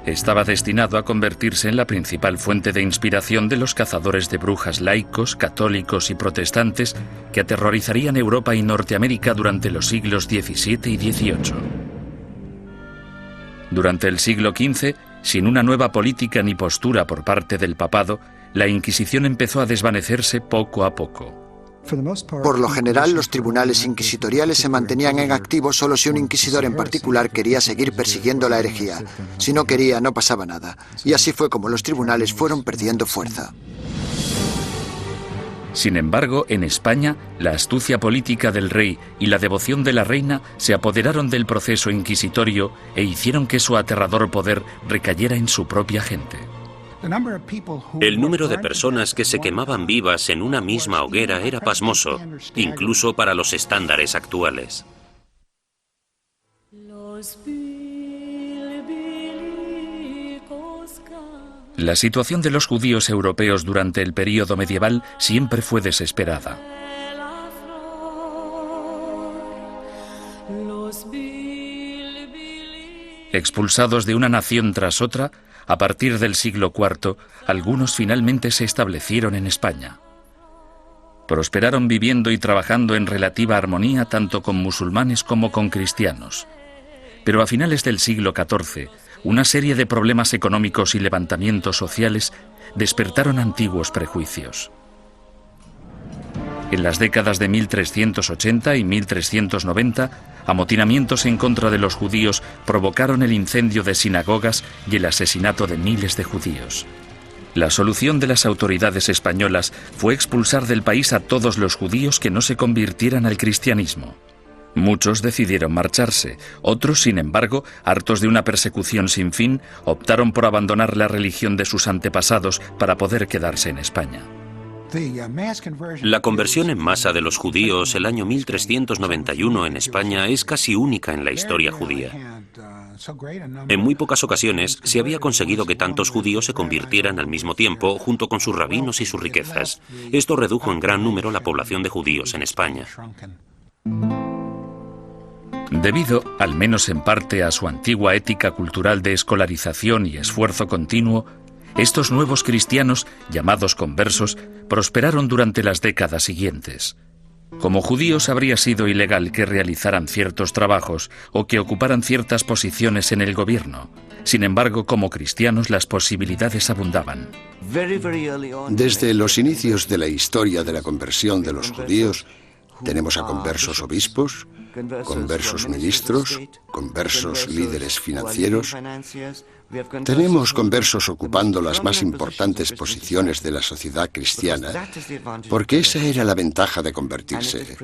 Estaba destinado a convertirse en la principal fuente de inspiración de los cazadores de brujas laicos, católicos y protestantes que aterrorizarían Europa y Norteamérica durante los siglos XVII y XVIII. Durante el siglo XV, sin una nueva política ni postura por parte del papado, la Inquisición empezó a desvanecerse poco a poco. Por lo general, los tribunales inquisitoriales se mantenían en activo solo si un inquisidor en particular quería seguir persiguiendo la herejía. Si no quería, no pasaba nada. Y así fue como los tribunales fueron perdiendo fuerza. Sin embargo, en España, la astucia política del rey y la devoción de la reina se apoderaron del proceso inquisitorio e hicieron que su aterrador poder recayera en su propia gente. El número de personas que se quemaban vivas en una misma hoguera era pasmoso, incluso para los estándares actuales. La situación de los judíos europeos durante el período medieval siempre fue desesperada. Expulsados de una nación tras otra, a partir del siglo IV, algunos finalmente se establecieron en España. Prosperaron viviendo y trabajando en relativa armonía tanto con musulmanes como con cristianos. Pero a finales del siglo XIV, una serie de problemas económicos y levantamientos sociales despertaron antiguos prejuicios. En las décadas de 1380 y 1390, amotinamientos en contra de los judíos provocaron el incendio de sinagogas y el asesinato de miles de judíos. La solución de las autoridades españolas fue expulsar del país a todos los judíos que no se convirtieran al cristianismo. Muchos decidieron marcharse, otros, sin embargo, hartos de una persecución sin fin, optaron por abandonar la religión de sus antepasados para poder quedarse en España. La conversión en masa de los judíos el año 1391 en España es casi única en la historia judía. En muy pocas ocasiones se había conseguido que tantos judíos se convirtieran al mismo tiempo junto con sus rabinos y sus riquezas. Esto redujo en gran número la población de judíos en España. Debido, al menos en parte, a su antigua ética cultural de escolarización y esfuerzo continuo, estos nuevos cristianos, llamados conversos, prosperaron durante las décadas siguientes. Como judíos habría sido ilegal que realizaran ciertos trabajos o que ocuparan ciertas posiciones en el gobierno. Sin embargo, como cristianos las posibilidades abundaban. Desde los inicios de la historia de la conversión de los judíos, tenemos a conversos obispos, conversos ministros, conversos líderes financieros. Tenemos conversos ocupando las más importantes posiciones de la sociedad cristiana, porque esa era la ventaja de convertirse.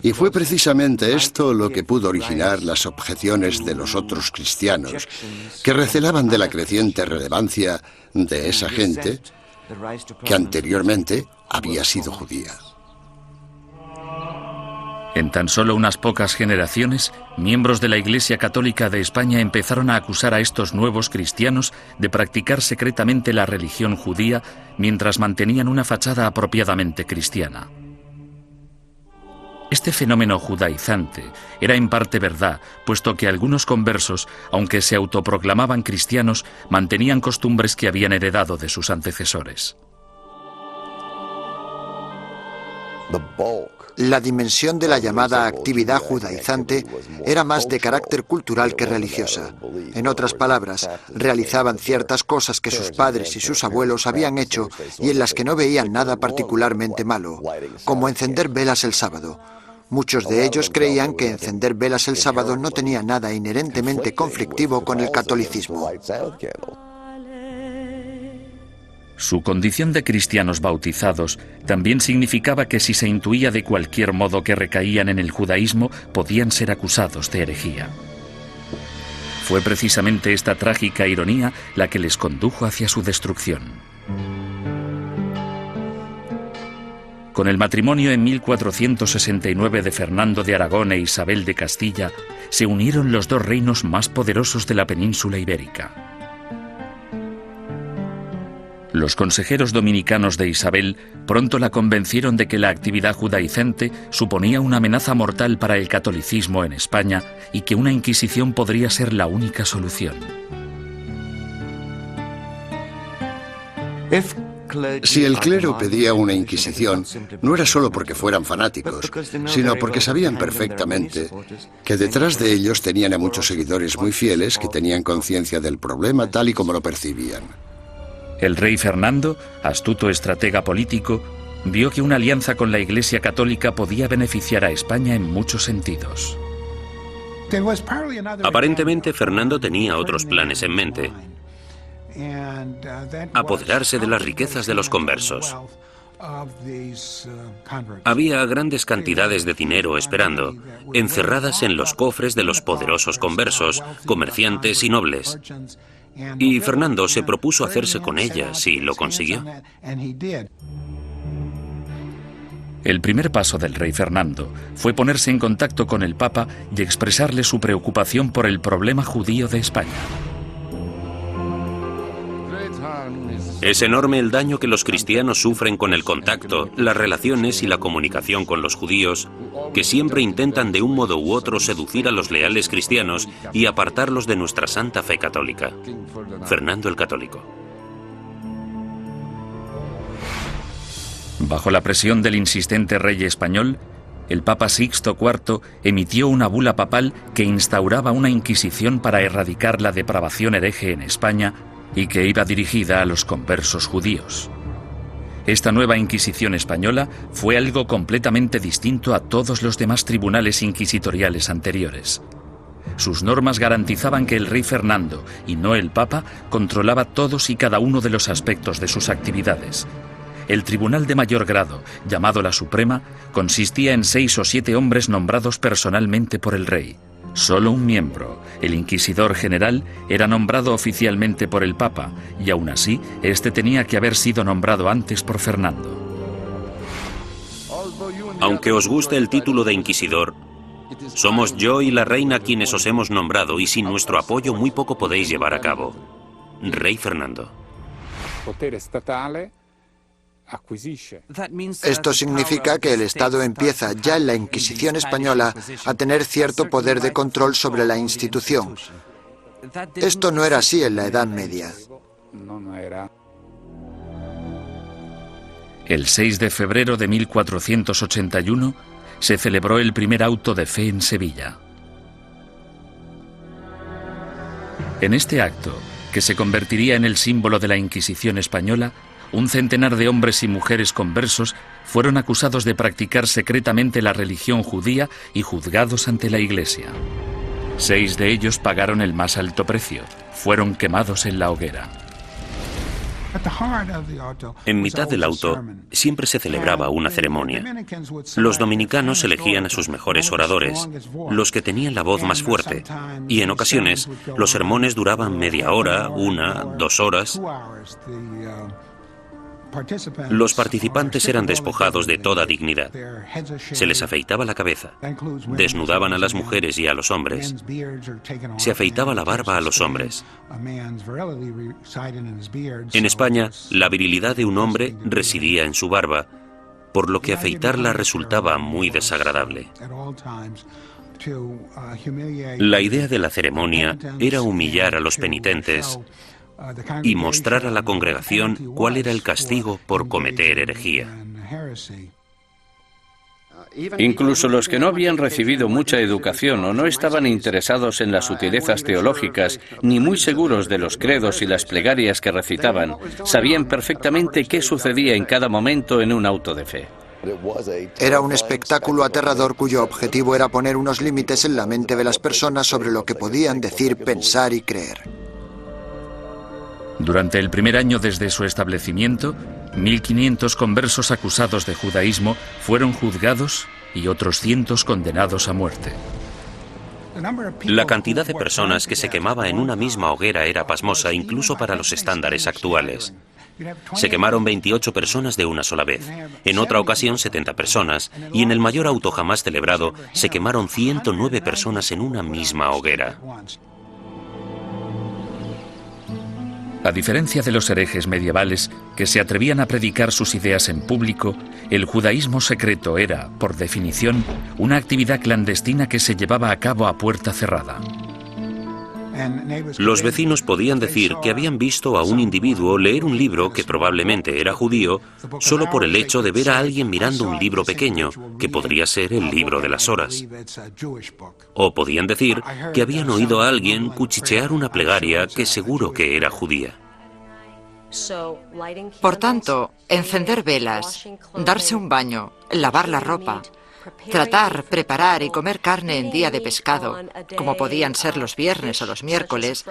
Y fue precisamente esto lo que pudo originar las objeciones de los otros cristianos, que recelaban de la creciente relevancia de esa gente que anteriormente había sido judía. En tan solo unas pocas generaciones, miembros de la Iglesia Católica de España empezaron a acusar a estos nuevos cristianos de practicar secretamente la religión judía mientras mantenían una fachada apropiadamente cristiana. Este fenómeno judaizante era en parte verdad, puesto que algunos conversos, aunque se autoproclamaban cristianos, mantenían costumbres que habían heredado de sus antecesores. La dimensión de la llamada actividad judaizante era más de carácter cultural que religiosa. En otras palabras, realizaban ciertas cosas que sus padres y sus abuelos habían hecho y en las que no veían nada particularmente malo, como encender velas el sábado. Muchos de ellos creían que encender velas el sábado no tenía nada inherentemente conflictivo con el catolicismo. Su condición de cristianos bautizados también significaba que si se intuía de cualquier modo que recaían en el judaísmo, podían ser acusados de herejía. Fue precisamente esta trágica ironía la que les condujo hacia su destrucción. Con el matrimonio en 1469 de Fernando de Aragón e Isabel de Castilla, se unieron los dos reinos más poderosos de la península ibérica. Los consejeros dominicanos de Isabel pronto la convencieron de que la actividad judaizante suponía una amenaza mortal para el catolicismo en España y que una Inquisición podría ser la única solución. Si el clero pedía una Inquisición, no era solo porque fueran fanáticos, sino porque sabían perfectamente que detrás de ellos tenían a muchos seguidores muy fieles que tenían conciencia del problema tal y como lo percibían. El rey Fernando, astuto estratega político, vio que una alianza con la Iglesia Católica podía beneficiar a España en muchos sentidos. Aparentemente, Fernando tenía otros planes en mente. Apoderarse de las riquezas de los conversos. Había grandes cantidades de dinero esperando, encerradas en los cofres de los poderosos conversos, comerciantes y nobles. Y Fernando se propuso hacerse con ellas y lo consiguió. El primer paso del rey Fernando fue ponerse en contacto con el Papa y expresarle su preocupación por el problema judío de España. Es enorme el daño que los cristianos sufren con el contacto, las relaciones y la comunicación con los judíos, que siempre intentan de un modo u otro seducir a los leales cristianos y apartarlos de nuestra santa fe católica. Fernando el Católico. Bajo la presión del insistente rey español, el Papa Sixto IV emitió una bula papal que instauraba una inquisición para erradicar la depravación hereje en España y que iba dirigida a los conversos judíos. Esta nueva Inquisición española fue algo completamente distinto a todos los demás tribunales inquisitoriales anteriores. Sus normas garantizaban que el rey Fernando, y no el Papa, controlaba todos y cada uno de los aspectos de sus actividades. El tribunal de mayor grado, llamado la Suprema, consistía en 6 o 7 hombres nombrados personalmente por el rey. Solo un miembro, el inquisidor general, era nombrado oficialmente por el Papa, y aún así, este tenía que haber sido nombrado antes por Fernando. Aunque os guste el título de inquisidor, somos yo y la reina quienes os hemos nombrado y sin nuestro apoyo muy poco podéis llevar a cabo. Rey Fernando. Esto significa que el Estado empieza ya en la Inquisición española a tener cierto poder de control sobre la institución. Esto no era así en la Edad Media. El 6 de febrero de 1481 se celebró el primer auto de fe en Sevilla. En este acto, que se convertiría en el símbolo de la Inquisición española, un centenar de hombres y mujeres conversos fueron acusados de practicar secretamente la religión judía y juzgados ante la Iglesia. 6 de ellos pagaron el más alto precio. Fueron quemados en la hoguera. En mitad del auto siempre se celebraba una ceremonia. Los dominicanos elegían a sus mejores oradores, los que tenían la voz más fuerte, y en ocasiones los sermones duraban media hora, 1, 2 horas. Los participantes eran despojados de toda dignidad. Se les afeitaba la cabeza, desnudaban a las mujeres y a los hombres, se afeitaba la barba a los hombres. En España, la virilidad de un hombre residía en su barba, por lo que afeitarla resultaba muy desagradable. La idea de la ceremonia era humillar a los penitentes y mostrar a la congregación cuál era el castigo por cometer herejía. Incluso los que no habían recibido mucha educación o no estaban interesados en las sutilezas teológicas, ni muy seguros de los credos y las plegarias que recitaban, sabían perfectamente qué sucedía en cada momento en un auto de fe. Era un espectáculo aterrador cuyo objetivo era poner unos límites en la mente de las personas sobre lo que podían decir, pensar y creer. Durante el primer año desde su establecimiento, 1.500 conversos acusados de judaísmo fueron juzgados y otros cientos condenados a muerte. La cantidad de personas que se quemaba en una misma hoguera era pasmosa incluso para los estándares actuales. Se quemaron 28 personas de una sola vez, en otra ocasión 70 personas, y en el mayor auto jamás celebrado se quemaron 109 personas en una misma hoguera. A diferencia de los herejes medievales que se atrevían a predicar sus ideas en público, el judaísmo secreto era, por definición, una actividad clandestina que se llevaba a cabo a puerta cerrada. Los vecinos podían decir que habían visto a un individuo leer un libro que probablemente era judío solo por el hecho de ver a alguien mirando un libro pequeño, que podría ser el libro de las horas. O podían decir que habían oído a alguien cuchichear una plegaria que seguro que era judía. Por tanto, encender velas, darse un baño, lavar la ropa, tratar, preparar y comer carne en día de pescado, como podían ser los viernes o los miércoles,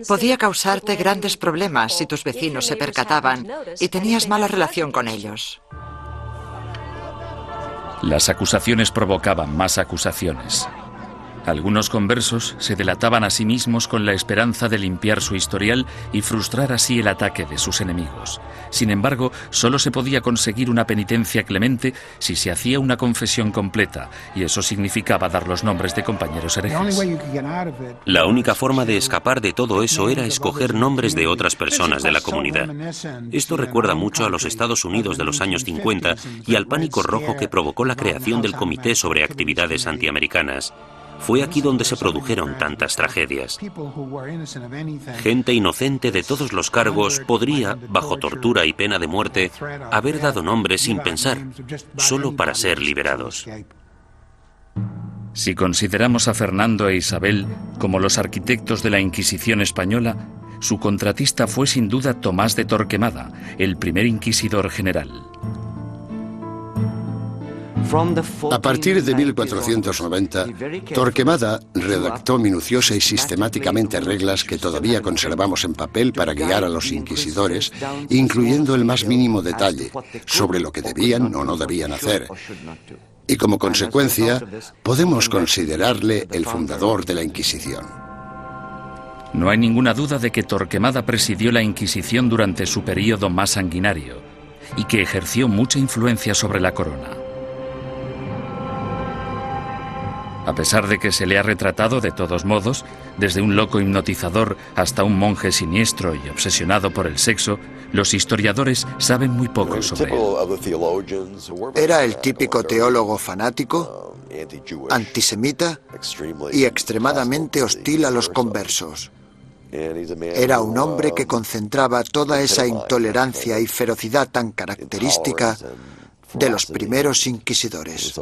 podía causarte grandes problemas si tus vecinos se percataban y tenías mala relación con ellos. Las acusaciones provocaban más acusaciones. Algunos conversos se delataban a sí mismos con la esperanza de limpiar su historial y frustrar así el ataque de sus enemigos. Sin embargo, solo se podía conseguir una penitencia clemente si se hacía una confesión completa, y eso significaba dar los nombres de compañeros herejes. La única forma de escapar de todo eso era escoger nombres de otras personas de la comunidad. Esto recuerda mucho a los Estados Unidos de los años 50 y al pánico rojo que provocó la creación del Comité sobre Actividades Antiamericanas. Fue aquí donde se produjeron tantas tragedias. Gente inocente de todos los cargos podría, bajo tortura y pena de muerte, haber dado nombres sin pensar, solo para ser liberados. Si consideramos a Fernando e Isabel como los arquitectos de la Inquisición española, su contratista fue sin duda Tomás de Torquemada, el primer inquisidor general. A partir de 1490, Torquemada redactó minuciosa y sistemáticamente reglas que todavía conservamos en papel para guiar a los inquisidores, incluyendo el más mínimo detalle sobre lo que debían o no debían hacer. Y como consecuencia, podemos considerarle el fundador de la Inquisición. No hay ninguna duda de que Torquemada presidió la Inquisición durante su período más sanguinario y que ejerció mucha influencia sobre la corona. A pesar de que se le ha retratado de todos modos, desde un loco hipnotizador hasta un monje siniestro y obsesionado por el sexo, los historiadores saben muy poco sobre él. Era el típico teólogo fanático, antisemita y extremadamente hostil a los conversos. Era un hombre que concentraba toda esa intolerancia y ferocidad tan característica de los primeros inquisidores.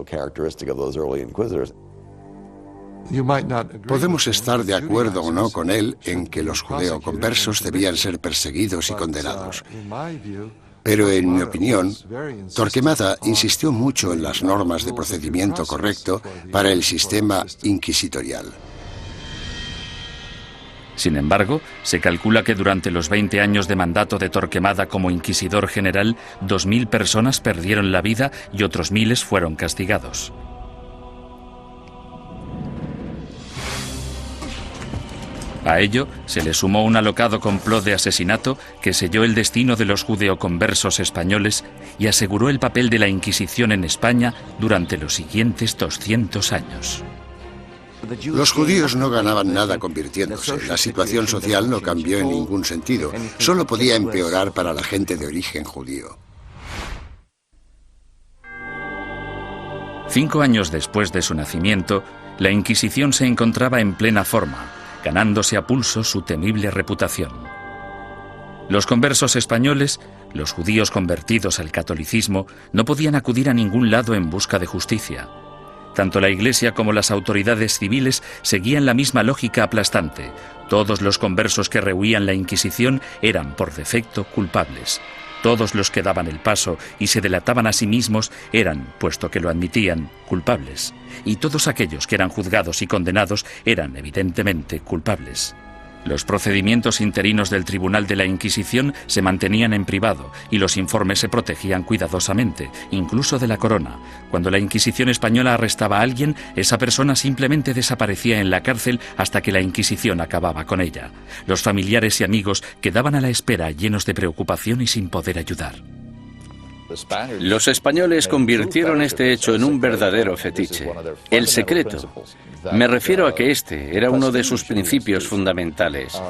Podemos estar de acuerdo o no con él en que los judeoconversos debían ser perseguidos y condenados. Pero en mi opinión, Torquemada insistió mucho en las normas de procedimiento correcto para el sistema inquisitorial. Sin embargo, se calcula que durante los 20 años de mandato de Torquemada como inquisidor general, 2.000 personas perdieron la vida y otros miles fueron castigados. A ello se le sumó un alocado complot de asesinato que selló el destino de los judeoconversos españoles y aseguró el papel de la Inquisición en España durante los siguientes 200 años. Los judíos no ganaban nada convirtiéndose. La situación social no cambió en ningún sentido. Solo podía empeorar para la gente de origen judío. 5 años después de su nacimiento, la Inquisición se encontraba en plena forma, ganándose a pulso su temible reputación. Los conversos españoles, los judíos convertidos al catolicismo, no podían acudir a ningún lado en busca de justicia. Tanto la Iglesia como las autoridades civiles seguían la misma lógica aplastante. Todos los conversos que rehuían la Inquisición eran, por defecto, culpables. Todos los que daban el paso y se delataban a sí mismos eran, puesto que lo admitían, culpables. Y todos aquellos que eran juzgados y condenados eran, evidentemente, culpables. Los procedimientos interinos del Tribunal de la Inquisición se mantenían en privado y los informes se protegían cuidadosamente, incluso de la corona. Cuando la Inquisición española arrestaba a alguien, esa persona simplemente desaparecía en la cárcel hasta que la Inquisición acababa con ella. Los familiares y amigos quedaban a la espera, llenos de preocupación y sin poder ayudar. Los españoles convirtieron este hecho en un verdadero fetiche. El secreto. Me refiero a que este era uno de sus principios fundamentales.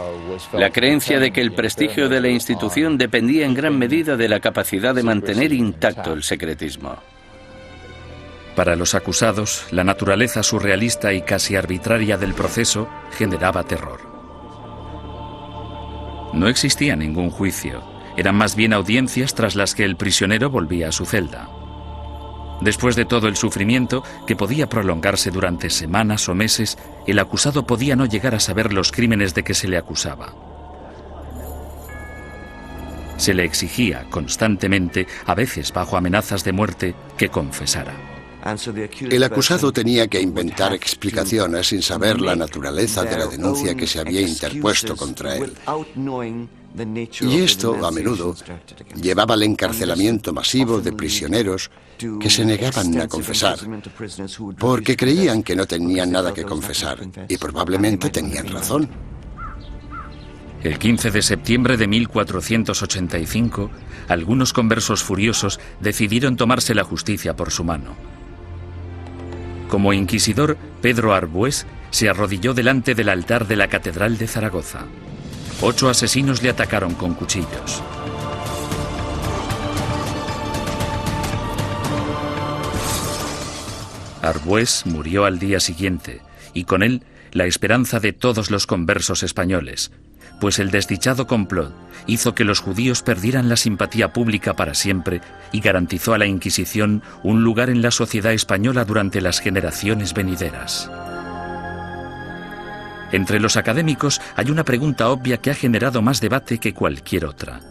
La creencia de que el prestigio de la institución dependía en gran medida de la capacidad de mantener intacto el secretismo. Para los acusados, la naturaleza surrealista y casi arbitraria del proceso generaba terror. No existía ningún juicio. Eran más bien audiencias tras las que el prisionero volvía a su celda. Después de todo el sufrimiento, que podía prolongarse durante semanas o meses, el acusado podía no llegar a saber los crímenes de que se le acusaba. Se le exigía constantemente, a veces bajo amenazas de muerte, que confesara. El acusado tenía que inventar explicaciones sin saber la naturaleza de la denuncia que se había interpuesto contra él. Y esto, a menudo, llevaba al encarcelamiento masivo de prisioneros que se negaban a confesar, porque creían que no tenían nada que confesar, y probablemente tenían razón. El 15 de septiembre de 1485, algunos conversos furiosos decidieron tomarse la justicia por su mano. Como inquisidor, Pedro Arbués se arrodilló delante del altar de la Catedral de Zaragoza. 8 asesinos le atacaron con cuchillos. Arbués murió al día siguiente, y con él la esperanza de todos los conversos españoles, pues el desdichado complot hizo que los judíos perdieran la simpatía pública para siempre y garantizó a la Inquisición un lugar en la sociedad española durante las generaciones venideras. Entre los académicos hay una pregunta obvia que ha generado más debate que cualquier otra.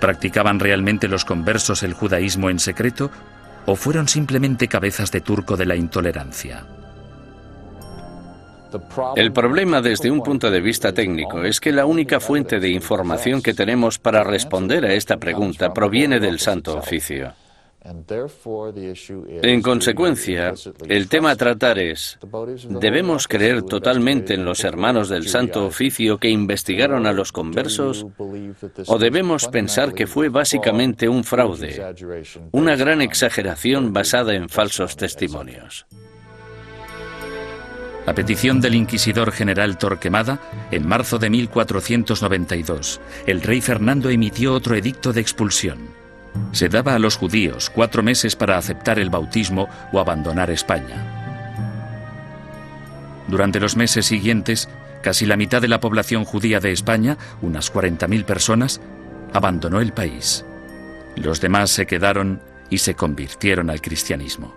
¿Practicaban realmente los conversos el judaísmo en secreto o fueron simplemente cabezas de turco de la intolerancia? El problema desde un punto de vista técnico es que la única fuente de información que tenemos para responder a esta pregunta proviene del Santo Oficio. En consecuencia, el tema a tratar es, ¿debemos creer totalmente en los hermanos del Santo Oficio que investigaron a los conversos? ¿O debemos pensar que fue básicamente un fraude, una gran exageración basada en falsos testimonios? A petición del inquisidor general Torquemada, en marzo de 1492, el rey Fernando emitió otro edicto de expulsión. Se daba a los judíos 4 meses para aceptar el bautismo o abandonar España. Durante los meses siguientes, casi la mitad de la población judía de España, unas 40.000 personas, abandonó el país. Los demás se quedaron y se convirtieron al cristianismo.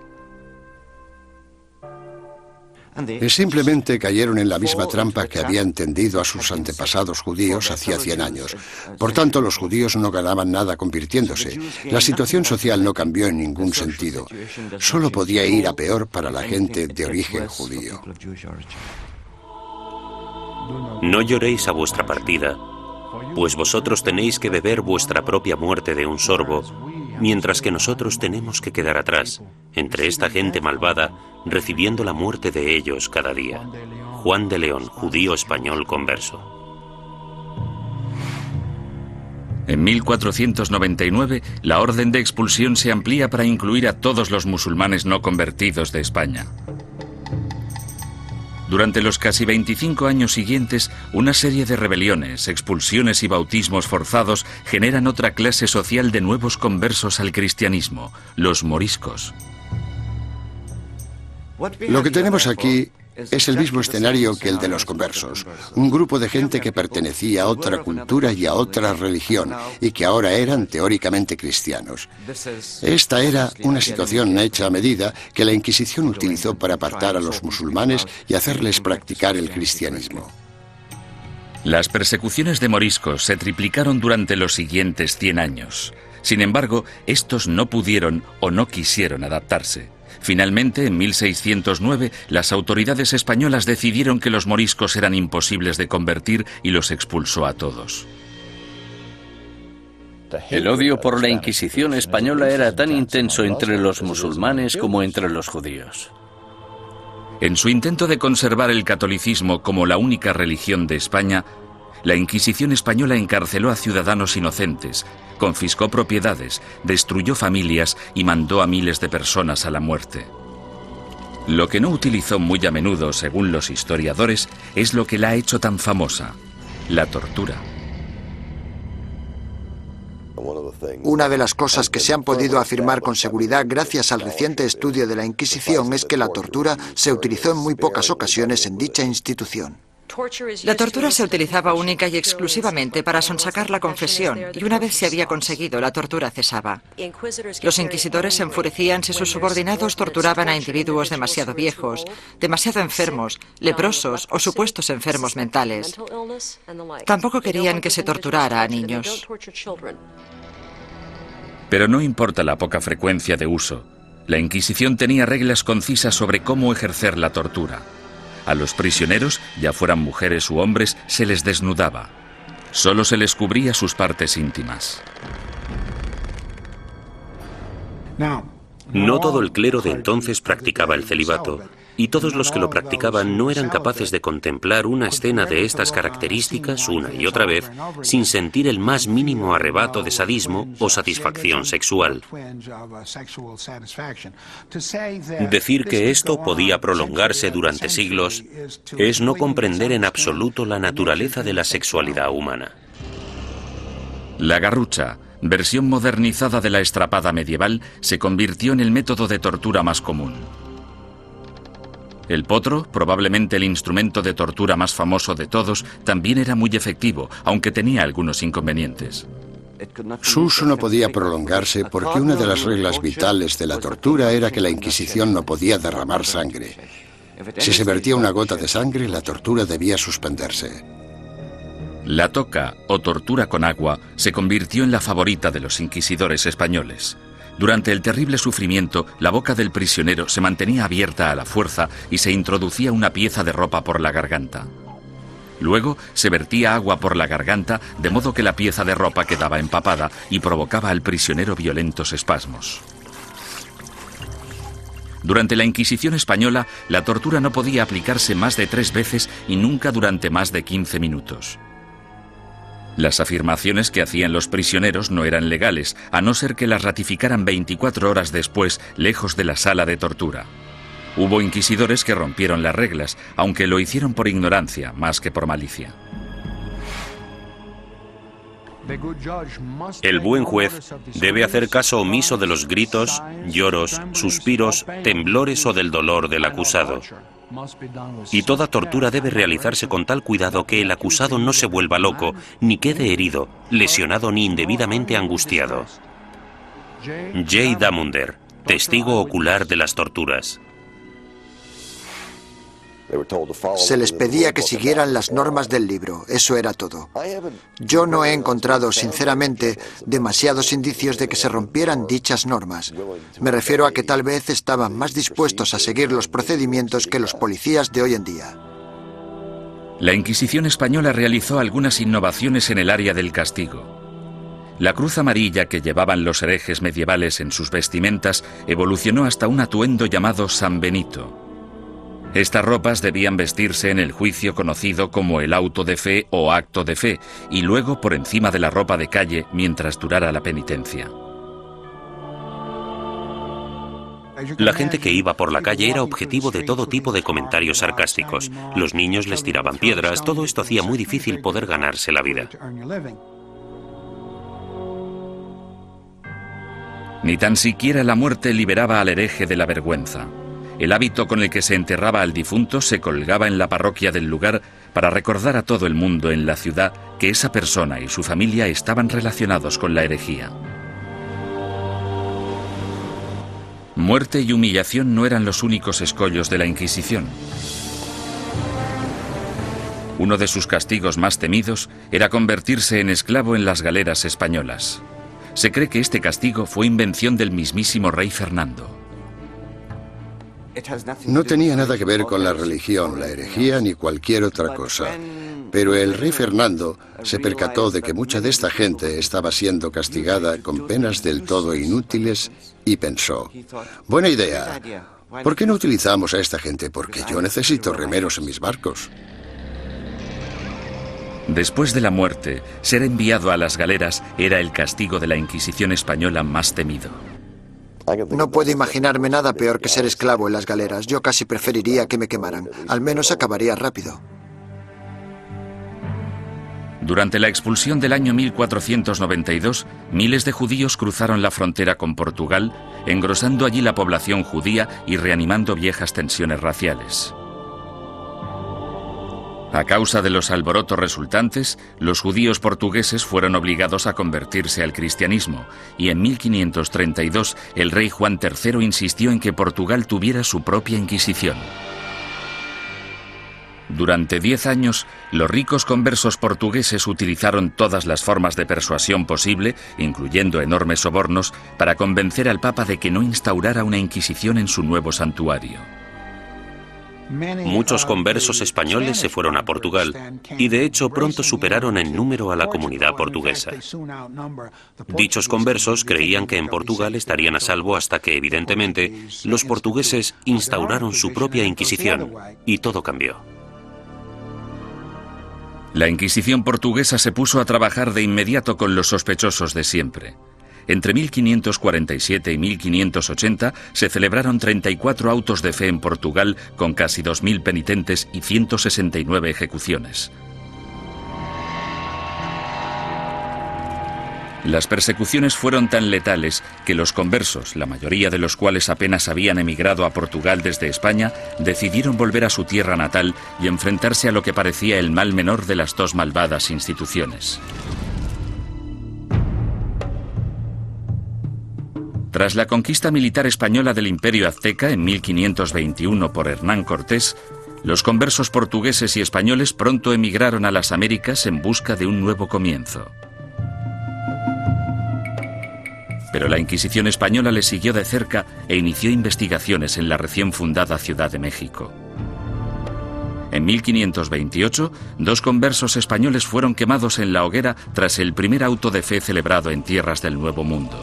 Simplemente cayeron en la misma trampa que habían tendido a sus antepasados judíos hacía 100 años. Por tanto, los judíos no ganaban nada convirtiéndose. La situación social no cambió en ningún sentido. Solo podía ir a peor para la gente de origen judío. No lloréis a vuestra partida, pues vosotros tenéis que beber vuestra propia muerte de un sorbo, mientras que nosotros tenemos que quedar atrás, entre esta gente malvada, recibiendo la muerte de ellos cada día. Juan de León, judío español converso. En 1499, la orden de expulsión se amplía para incluir a todos los musulmanes no convertidos de España. Durante los casi 25 años siguientes, una serie de rebeliones, expulsiones y bautismos forzados generan otra clase social de nuevos conversos al cristianismo, los moriscos. Lo que tenemos aquí es el mismo escenario que el de los conversos. Un grupo de gente que pertenecía a otra cultura y a otra religión y que ahora eran teóricamente cristianos. Esta era una situación hecha a medida que la Inquisición utilizó para apartar a los musulmanes y hacerles practicar el cristianismo. Las persecuciones de moriscos se triplicaron durante los siguientes 100 años. Sin embargo, estos no pudieron o no quisieron adaptarse. Finalmente, en 1609, las autoridades españolas decidieron que los moriscos eran imposibles de convertir y los expulsó a todos. El odio por la Inquisición española era tan intenso entre los musulmanes como entre los judíos. En su intento de conservar el catolicismo como la única religión de España, la Inquisición española encarceló a ciudadanos inocentes, confiscó propiedades, destruyó familias y mandó a miles de personas a la muerte. Lo que no utilizó muy a menudo, según los historiadores, es lo que la ha hecho tan famosa: la tortura. Una de las cosas que se han podido afirmar con seguridad gracias al reciente estudio de la Inquisición es que la tortura se utilizó en muy pocas ocasiones en dicha institución. La tortura se utilizaba única y exclusivamente para sonsacar la confesión, y una vez se había conseguido, la tortura cesaba. Los inquisidores se enfurecían si sus subordinados torturaban a individuos demasiado viejos, demasiado enfermos, leprosos o supuestos enfermos mentales. Tampoco querían que se torturara a niños. Pero no importa la poca frecuencia de uso, la Inquisición tenía reglas concisas sobre cómo ejercer la tortura. A los prisioneros, ya fueran mujeres u hombres, se les desnudaba. Solo se les cubría sus partes íntimas. No todo el clero de entonces practicaba el celibato, y todos los que lo practicaban no eran capaces de contemplar una escena de estas características una y otra vez sin sentir el más mínimo arrebato de sadismo o satisfacción sexual. Decir que esto podía prolongarse durante siglos es no comprender en absoluto la naturaleza de la sexualidad humana. La garrucha, versión modernizada de la estrapada medieval, se convirtió en el método de tortura más común. El potro, probablemente el instrumento de tortura más famoso de todos, también era muy efectivo, aunque tenía algunos inconvenientes. Su uso no podía prolongarse porque una de las reglas vitales de la tortura era que la Inquisición no podía derramar sangre. Si se vertía una gota de sangre, la tortura debía suspenderse. La toca, o tortura con agua, se convirtió en la favorita de los inquisidores españoles. Durante el terrible sufrimiento, la boca del prisionero se mantenía abierta a la fuerza y se introducía una pieza de ropa por la garganta. Luego se vertía agua por la garganta, de modo que la pieza de ropa quedaba empapada y provocaba al prisionero violentos espasmos. Durante la Inquisición española, la tortura no podía aplicarse más de 3 veces y nunca durante más de 15 minutos. Las afirmaciones que hacían los prisioneros no eran legales, a no ser que las ratificaran 24 horas después, lejos de la sala de tortura. Hubo inquisidores que rompieron las reglas, aunque lo hicieron por ignorancia, más que por malicia. El buen juez debe hacer caso omiso de los gritos, lloros, suspiros, temblores o del dolor del acusado. Y toda tortura debe realizarse con tal cuidado que el acusado no se vuelva loco, ni quede herido, lesionado ni indebidamente angustiado. J. Damunder, testigo ocular de las torturas. Se les pedía que siguieran las normas del libro, eso era todo. Yo no he encontrado, sinceramente, demasiados indicios de que se rompieran dichas normas. Me refiero a que tal vez estaban más dispuestos a seguir los procedimientos que los policías de hoy en día. La Inquisición española realizó algunas innovaciones en el área del castigo. La cruz amarilla que llevaban los herejes medievales en sus vestimentas evolucionó hasta un atuendo llamado San Benito. Estas ropas debían vestirse en el juicio conocido como el auto de fe o acto de fe, y luego por encima de la ropa de calle mientras durara la penitencia. La gente que iba por la calle era objetivo de todo tipo de comentarios sarcásticos. Los niños les tiraban piedras, todo esto hacía muy difícil poder ganarse la vida. Ni tan siquiera la muerte liberaba al hereje de la vergüenza. El hábito con el que se enterraba al difunto se colgaba en la parroquia del lugar para recordar a todo el mundo en la ciudad que esa persona y su familia estaban relacionados con la herejía. Muerte y humillación no eran los únicos escollos de la Inquisición. Uno de sus castigos más temidos era convertirse en esclavo en las galeras españolas. Se cree que este castigo fue invención del mismísimo rey Fernando. No tenía nada que ver con la religión, la herejía ni cualquier otra cosa. Pero el rey Fernando se percató de que mucha de esta gente estaba siendo castigada con penas del todo inútiles y pensó, buena idea, ¿por qué no utilizamos a esta gente? Porque yo necesito remeros en mis barcos. Después de la muerte, ser enviado a las galeras era el castigo de la Inquisición española más temido. No puedo imaginarme nada peor que ser esclavo en las galeras. Yo casi preferiría que me quemaran. Al menos acabaría rápido. Durante la expulsión del año 1492, miles de judíos cruzaron la frontera con Portugal, engrosando allí la población judía y reanimando viejas tensiones raciales. A causa de los alborotos resultantes, los judíos portugueses fueron obligados a convertirse al cristianismo, y en 1532 el rey Juan III insistió en que Portugal tuviera su propia Inquisición. Durante 10 años, los ricos conversos portugueses utilizaron todas las formas de persuasión posible, incluyendo enormes sobornos, para convencer al Papa de que no instaurara una Inquisición en su nuevo santuario. Muchos conversos españoles se fueron a Portugal y de hecho pronto superaron en número a la comunidad portuguesa. Dichos conversos creían que en Portugal estarían a salvo hasta que, evidentemente, los portugueses instauraron su propia Inquisición y todo cambió. La Inquisición portuguesa se puso a trabajar de inmediato con los sospechosos de siempre. Entre 1547 y 1580 se celebraron 34 autos de fe en Portugal con casi 2.000 penitentes y 169 ejecuciones. Las persecuciones fueron tan letales que los conversos, la mayoría de los cuales apenas habían emigrado a Portugal desde España, decidieron volver a su tierra natal y enfrentarse a lo que parecía el mal menor de las dos malvadas instituciones. Tras la conquista militar española del Imperio Azteca en 1521 por Hernán Cortés, los conversos portugueses y españoles pronto emigraron a las Américas en busca de un nuevo comienzo. Pero la Inquisición española les siguió de cerca e inició investigaciones en la recién fundada Ciudad de México. En 1528, 2 conversos españoles fueron quemados en la hoguera tras el primer auto de fe celebrado en tierras del Nuevo Mundo.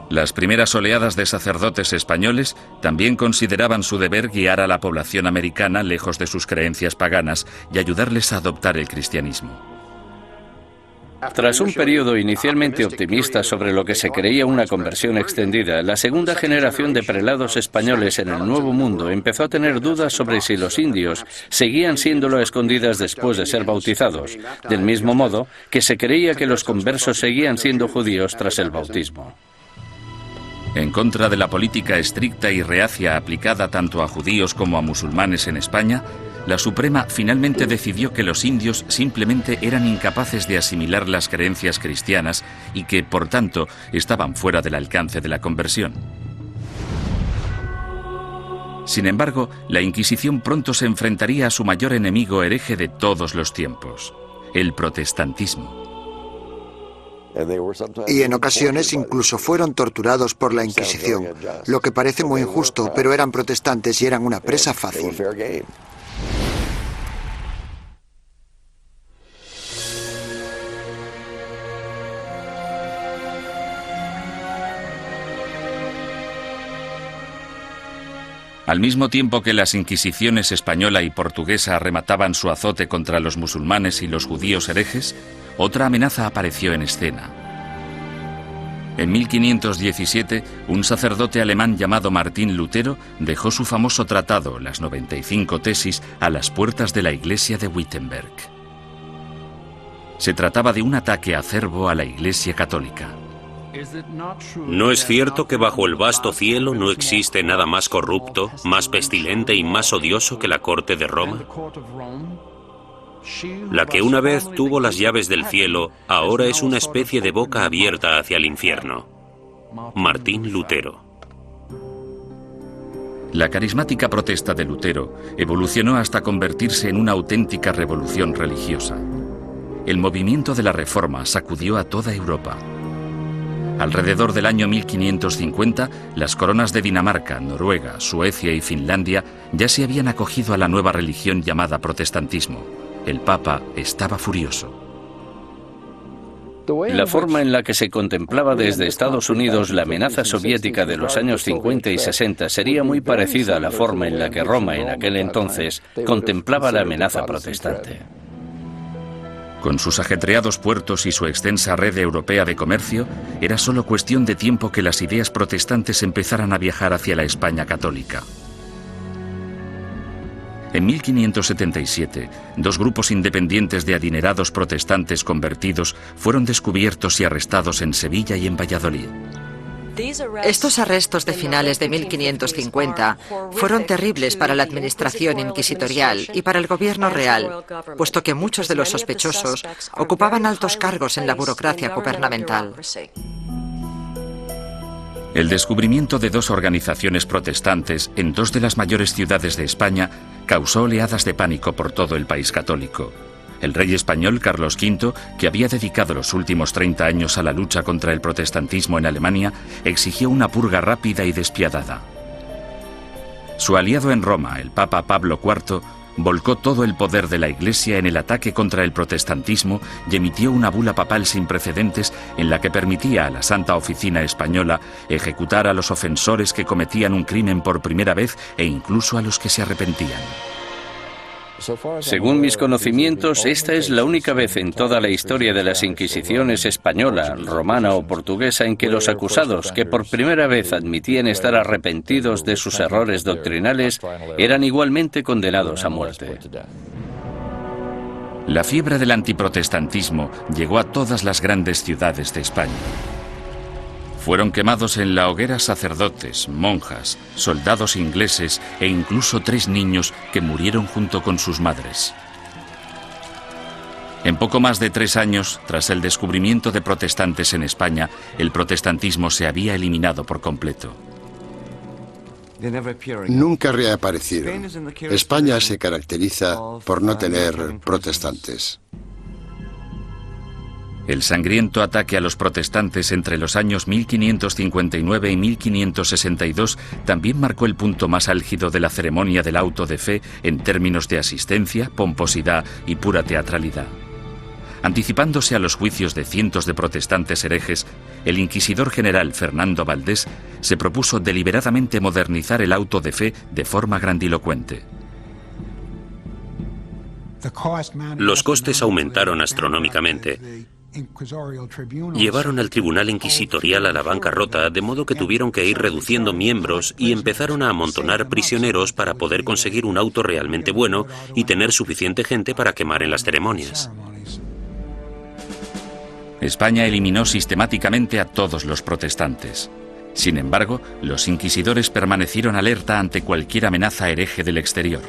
Las primeras oleadas de sacerdotes españoles también consideraban su deber guiar a la población americana lejos de sus creencias paganas y ayudarles a adoptar el cristianismo. Tras un periodo inicialmente optimista sobre lo que se creía una conversión extendida, la segunda generación de prelados españoles en el Nuevo Mundo empezó a tener dudas sobre si los indios seguían siéndolo a escondidas después de ser bautizados, del mismo modo que se creía que los conversos seguían siendo judíos tras el bautismo. En contra de la política estricta y reacia aplicada tanto a judíos como a musulmanes en España, la Suprema finalmente decidió que los indios simplemente eran incapaces de asimilar las creencias cristianas y que, por tanto, estaban fuera del alcance de la conversión. Sin embargo, la Inquisición pronto se enfrentaría a su mayor enemigo hereje de todos los tiempos, el protestantismo. Y en ocasiones incluso fueron torturados por la Inquisición, lo que parece muy injusto, pero eran protestantes y eran una presa fácil. Al mismo tiempo que las inquisiciones española y portuguesa remataban su azote contra los musulmanes y los judíos herejes, otra amenaza apareció en escena. En 1517, un sacerdote alemán llamado Martín Lutero dejó su famoso tratado, las 95 tesis, a las puertas de la iglesia de Wittenberg. Se trataba de un ataque acerbo a la Iglesia católica. ¿No es cierto que bajo el vasto cielo no existe nada más corrupto, más pestilente y más odioso que la corte de Roma? La que una vez tuvo las llaves del cielo, ahora es una especie de boca abierta hacia el infierno. Martín Lutero. La carismática protesta de Lutero evolucionó hasta convertirse en una auténtica revolución religiosa. El movimiento de la Reforma sacudió a toda Europa. Alrededor del año 1550, las coronas de Dinamarca, Noruega, Suecia y Finlandia ya se habían acogido a la nueva religión llamada protestantismo. El Papa estaba furioso. La forma en la que se contemplaba desde Estados Unidos la amenaza soviética de los años 50 y 60 sería muy parecida a la forma en la que Roma en aquel entonces contemplaba la amenaza protestante. Con sus ajetreados puertos y su extensa red europea de comercio, era solo cuestión de tiempo que las ideas protestantes empezaran a viajar hacia la España católica. En 1577, dos grupos independientes de adinerados protestantes convertidos fueron descubiertos y arrestados en Sevilla y en Valladolid. Estos arrestos de finales de 1550 fueron terribles para la administración inquisitorial y para el gobierno real, puesto que muchos de los sospechosos ocupaban altos cargos en la burocracia gubernamental. El descubrimiento de dos organizaciones protestantes en dos de las mayores ciudades de España causó oleadas de pánico por todo el país católico. El rey español Carlos V, que había dedicado los últimos 30 años a la lucha contra el protestantismo en Alemania, exigió una purga rápida y despiadada. Su aliado en Roma, el Papa Pablo IV, volcó todo el poder de la Iglesia en el ataque contra el protestantismo y emitió una bula papal sin precedentes en la que permitía a la Santa Oficina Española ejecutar a los ofensores que cometían un crimen por primera vez e incluso a los que se arrepentían. Según mis conocimientos, esta es la única vez en toda la historia de las Inquisiciones española, romana o portuguesa en que los acusados, que por primera vez admitían estar arrepentidos de sus errores doctrinales, eran igualmente condenados a muerte. La fiebre del antiprotestantismo llegó a todas las grandes ciudades de España. Fueron quemados en la hoguera sacerdotes, monjas, soldados ingleses e incluso 3 niños que murieron junto con sus madres. En poco más de 3 años, tras el descubrimiento de protestantes en España, el protestantismo se había eliminado por completo. Nunca reaparecieron. España se caracteriza por no tener protestantes. El sangriento ataque a los protestantes entre los años 1559 y 1562 también marcó el punto más álgido de la ceremonia del auto de fe en términos de asistencia, pomposidad y pura teatralidad. Anticipándose a los juicios de cientos de protestantes herejes, el inquisidor general Fernando Valdés se propuso deliberadamente modernizar el auto de fe de forma grandilocuente. Los costes aumentaron astronómicamente. Llevaron al tribunal inquisitorial a la bancarrota, de modo que tuvieron que ir reduciendo miembros y empezaron a amontonar prisioneros para poder conseguir un auto realmente bueno y tener suficiente gente para quemar en las ceremonias. España eliminó sistemáticamente a todos los protestantes. Sin embargo, los inquisidores permanecieron alerta ante cualquier amenaza hereje del exterior.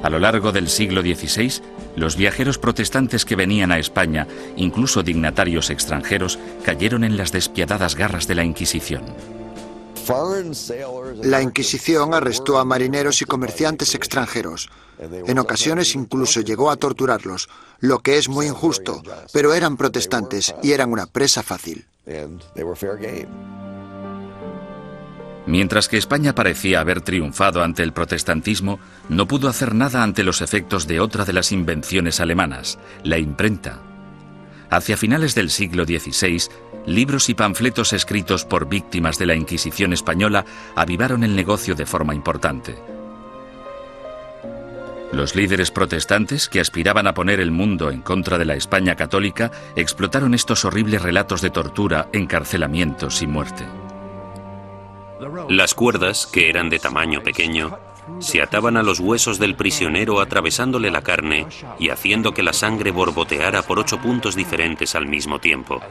A lo largo del siglo XVI, los viajeros protestantes que venían a España, incluso dignatarios extranjeros, cayeron en las despiadadas garras de la Inquisición. La Inquisición arrestó a marineros y comerciantes extranjeros. En ocasiones incluso llegó a torturarlos, lo que es muy injusto, pero eran protestantes y eran una presa fácil. Mientras que España parecía haber triunfado ante el protestantismo, no pudo hacer nada ante los efectos de otra de las invenciones alemanas, la imprenta. Hacia finales del siglo XVI, libros y panfletos escritos por víctimas de la Inquisición española avivaron el negocio de forma importante. Los líderes protestantes, que aspiraban a poner el mundo en contra de la España católica, explotaron estos horribles relatos de tortura, encarcelamientos y muerte. Las cuerdas, que eran de tamaño pequeño, se ataban a los huesos del prisionero atravesándole la carne y haciendo que la sangre borboteara por 8 puntos diferentes al mismo tiempo.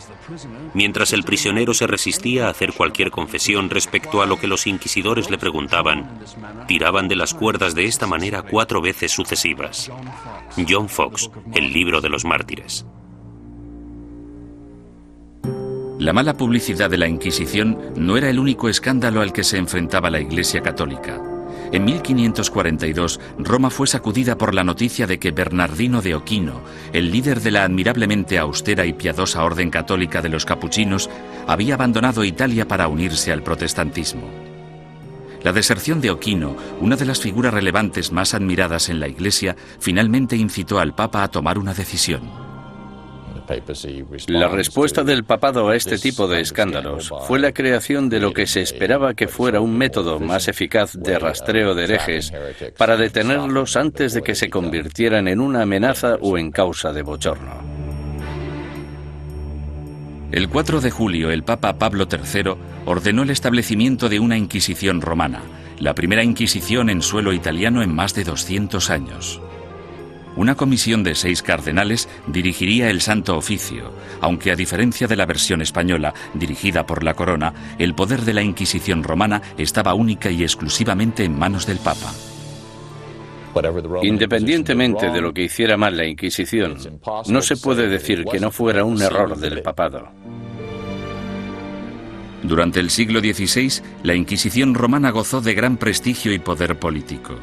Mientras el prisionero se resistía a hacer cualquier confesión respecto a lo que los inquisidores le preguntaban, tiraban de las cuerdas de esta manera 4 veces sucesivas. John Foxe, El libro de los mártires. La mala publicidad de la Inquisición no era el único escándalo al que se enfrentaba la Iglesia católica. En 1542, Roma fue sacudida por la noticia de que Bernardino de Ochino, el líder de la admirablemente austera y piadosa orden católica de los capuchinos, había abandonado Italia para unirse al protestantismo. La deserción de Ochino, una de las figuras relevantes más admiradas en la Iglesia, finalmente incitó al Papa a tomar una decisión. La respuesta del papado a este tipo de escándalos fue la creación de lo que se esperaba que fuera un método más eficaz de rastreo de herejes para detenerlos antes de que se convirtieran en una amenaza o en causa de bochorno. El 4 de julio, el Papa Pablo III ordenó el establecimiento de una Inquisición romana, la primera Inquisición en suelo italiano en más de 200 años. Una comisión de 6 cardenales dirigiría el Santo Oficio, aunque a diferencia de la versión española, dirigida por la Corona, el poder de la Inquisición romana estaba única y exclusivamente en manos del Papa. Independientemente de lo que hiciera mal la Inquisición, no se puede decir que no fuera un error del papado. Durante el siglo XVI, la Inquisición romana gozó de gran prestigio y poder político.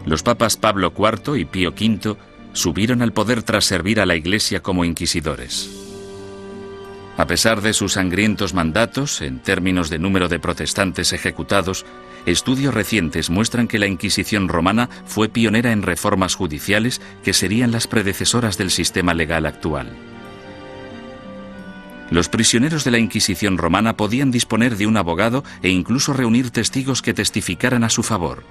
Los papas Pablo IV y Pío V subieron al poder tras servir a la Iglesia como inquisidores. A pesar de sus sangrientos mandatos, en términos de número de protestantes ejecutados, estudios recientes muestran que la Inquisición romana fue pionera en reformas judiciales que serían las predecesoras del sistema legal actual. Los prisioneros de la Inquisición romana podían disponer de un abogado e incluso reunir testigos que testificaran a su favor.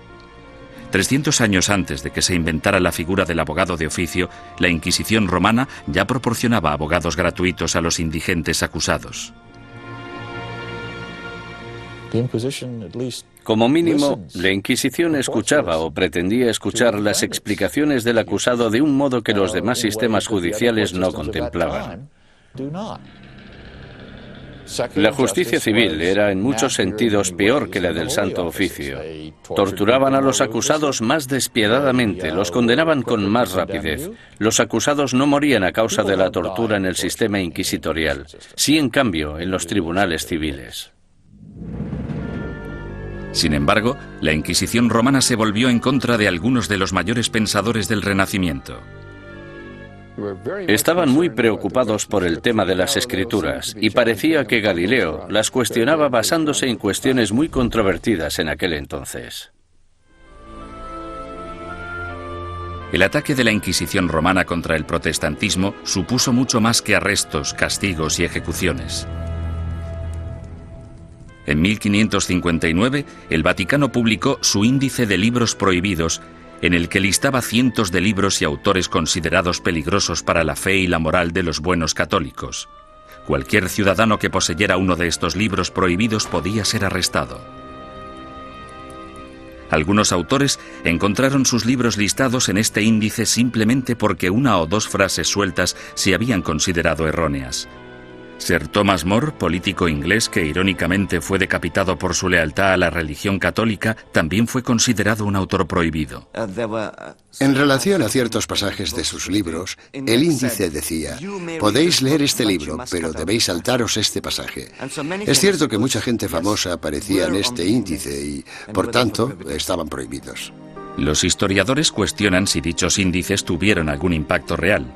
300 años antes de que se inventara la figura del abogado de oficio, la Inquisición romana ya proporcionaba abogados gratuitos a los indigentes acusados. Como mínimo, la Inquisición escuchaba o pretendía escuchar las explicaciones del acusado de un modo que los demás sistemas judiciales no contemplaban. La justicia civil era en muchos sentidos peor que la del Santo Oficio. Torturaban a los acusados más despiadadamente, los condenaban con más rapidez. Los acusados no morían a causa de la tortura en el sistema inquisitorial, sí en cambio en los tribunales civiles. Sin embargo, la Inquisición romana se volvió en contra de algunos de los mayores pensadores del Renacimiento. Estaban muy preocupados por el tema de las escrituras y parecía que Galileo las cuestionaba basándose en cuestiones muy controvertidas en aquel entonces. El ataque de la Inquisición romana contra el protestantismo supuso mucho más que arrestos, castigos y ejecuciones. En 1559, el Vaticano publicó su Índice de Libros Prohibidos, en el que listaba cientos de libros y autores considerados peligrosos para la fe y la moral de los buenos católicos. Cualquier ciudadano que poseyera uno de estos libros prohibidos podía ser arrestado. Algunos autores encontraron sus libros listados en este índice simplemente porque una o dos frases sueltas se habían considerado erróneas. Sir Thomas More, político inglés que irónicamente fue decapitado por su lealtad a la religión católica, también fue considerado un autor prohibido. En relación a ciertos pasajes de sus libros, el índice decía: podéis leer este libro, pero debéis saltaros este pasaje. Es cierto que mucha gente famosa aparecía en este índice y, por tanto, estaban prohibidos. Los historiadores cuestionan si dichos índices tuvieron algún impacto real.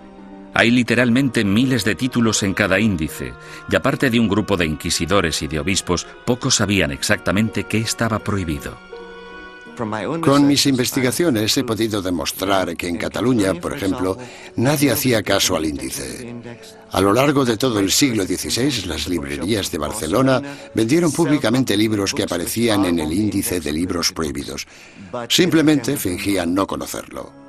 Hay literalmente miles de títulos en cada índice, y aparte de un grupo de inquisidores y de obispos, pocos sabían exactamente qué estaba prohibido. Con mis investigaciones he podido demostrar que en Cataluña, por ejemplo, nadie hacía caso al índice. A lo largo de todo el siglo XVI, las librerías de Barcelona vendieron públicamente libros que aparecían en el índice de libros prohibidos. Simplemente fingían no conocerlo.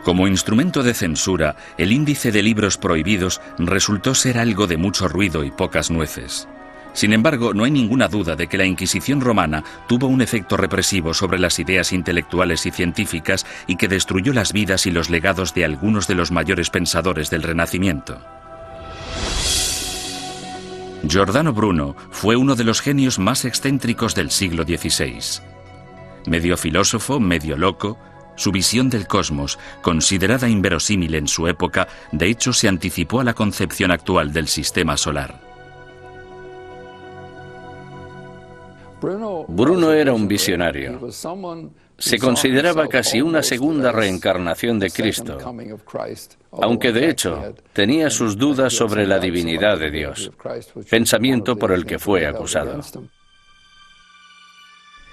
Como instrumento de censura, el índice de libros prohibidos resultó ser algo de mucho ruido y pocas nueces. Sin embargo, no hay ninguna duda de que la Inquisición romana tuvo un efecto represivo sobre las ideas intelectuales y científicas y que destruyó las vidas y los legados de algunos de los mayores pensadores del Renacimiento. Giordano Bruno fue uno de los genios más excéntricos del siglo XVI. Medio filósofo, medio loco, su visión del cosmos, considerada inverosímil en su época, de hecho se anticipó a la concepción actual del sistema solar. Bruno era un visionario. Se consideraba casi una segunda reencarnación de Cristo, aunque de hecho tenía sus dudas sobre la divinidad de Dios, pensamiento por el que fue acusado.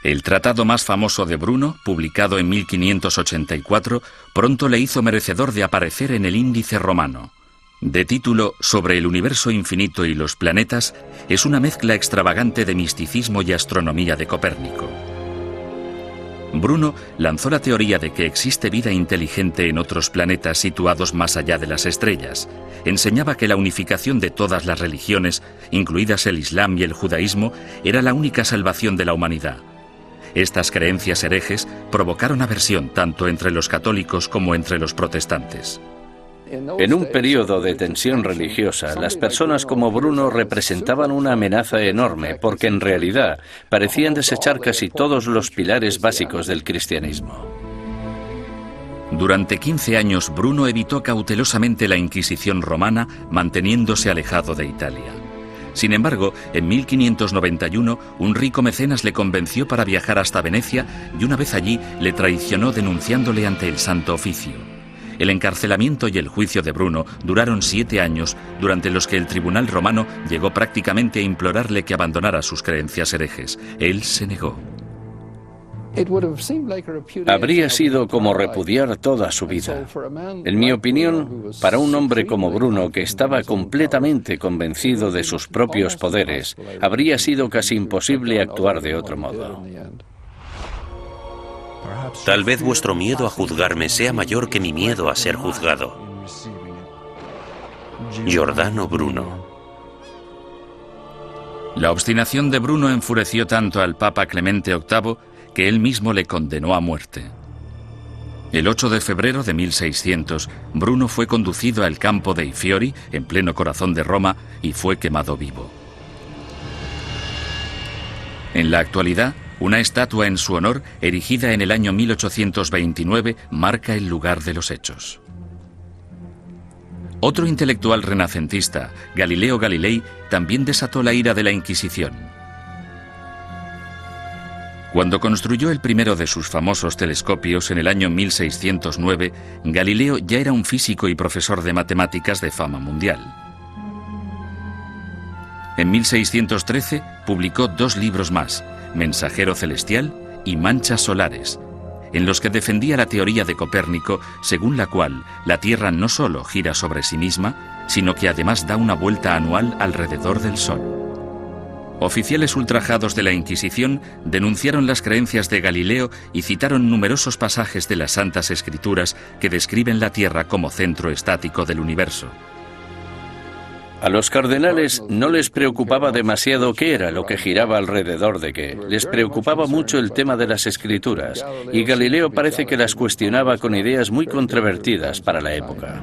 El tratado más famoso de Bruno, publicado en 1584, pronto le hizo merecedor de aparecer en el Índice romano. De título Sobre el universo infinito y los planetas, es una mezcla extravagante de misticismo y astronomía de Copérnico. Bruno lanzó la teoría de que existe vida inteligente en otros planetas situados más allá de las estrellas. Enseñaba que la unificación de todas las religiones, incluidas el Islam y el judaísmo, era la única salvación de la humanidad. Estas creencias herejes provocaron aversión tanto entre los católicos como entre los protestantes. En un periodo de tensión religiosa, las personas como Bruno representaban una amenaza enorme porque en realidad parecían desechar casi todos los pilares básicos del cristianismo. Durante 15 años, Bruno evitó cautelosamente la Inquisición romana, manteniéndose alejado de Italia. Sin embargo, en 1591, un rico mecenas le convenció para viajar hasta Venecia y una vez allí le traicionó denunciándole ante el Santo Oficio. El encarcelamiento y el juicio de Bruno duraron 7 años, durante los que el tribunal romano llegó prácticamente a implorarle que abandonara sus creencias herejes. Él se negó. Habría sido como repudiar toda su vida. En mi opinión, para un hombre como Bruno, que estaba completamente convencido de sus propios poderes, habría sido casi imposible actuar de otro modo. Tal vez vuestro miedo a juzgarme sea mayor que mi miedo a ser juzgado. Giordano Bruno. La obstinación de Bruno enfureció tanto al Papa Clemente VIII que él mismo le condenó a muerte. El 8 de febrero de 1600, Bruno fue conducido al campo dei Fiori, en pleno corazón de Roma, y fue quemado vivo. En la actualidad, una estatua en su honor, erigida en el año 1829, marca el lugar de los hechos. Otro intelectual renacentista, Galileo Galilei, también desató la ira de la Inquisición. Cuando construyó el primero de sus famosos telescopios en el año 1609, Galileo ya era un físico y profesor de matemáticas de fama mundial. En 1613 publicó 2 libros más, Mensajero Celestial y Manchas Solares, en los que defendía la teoría de Copérnico, según la cual la Tierra no solo gira sobre sí misma, sino que además da una vuelta anual alrededor del Sol. Oficiales ultrajados de la Inquisición denunciaron las creencias de Galileo y citaron numerosos pasajes de las Santas Escrituras que describen la Tierra como centro estático del universo. A los cardenales no les preocupaba demasiado qué era lo que giraba alrededor de qué. Les preocupaba mucho el tema de las escrituras, y Galileo parece que las cuestionaba con ideas muy controvertidas para la época.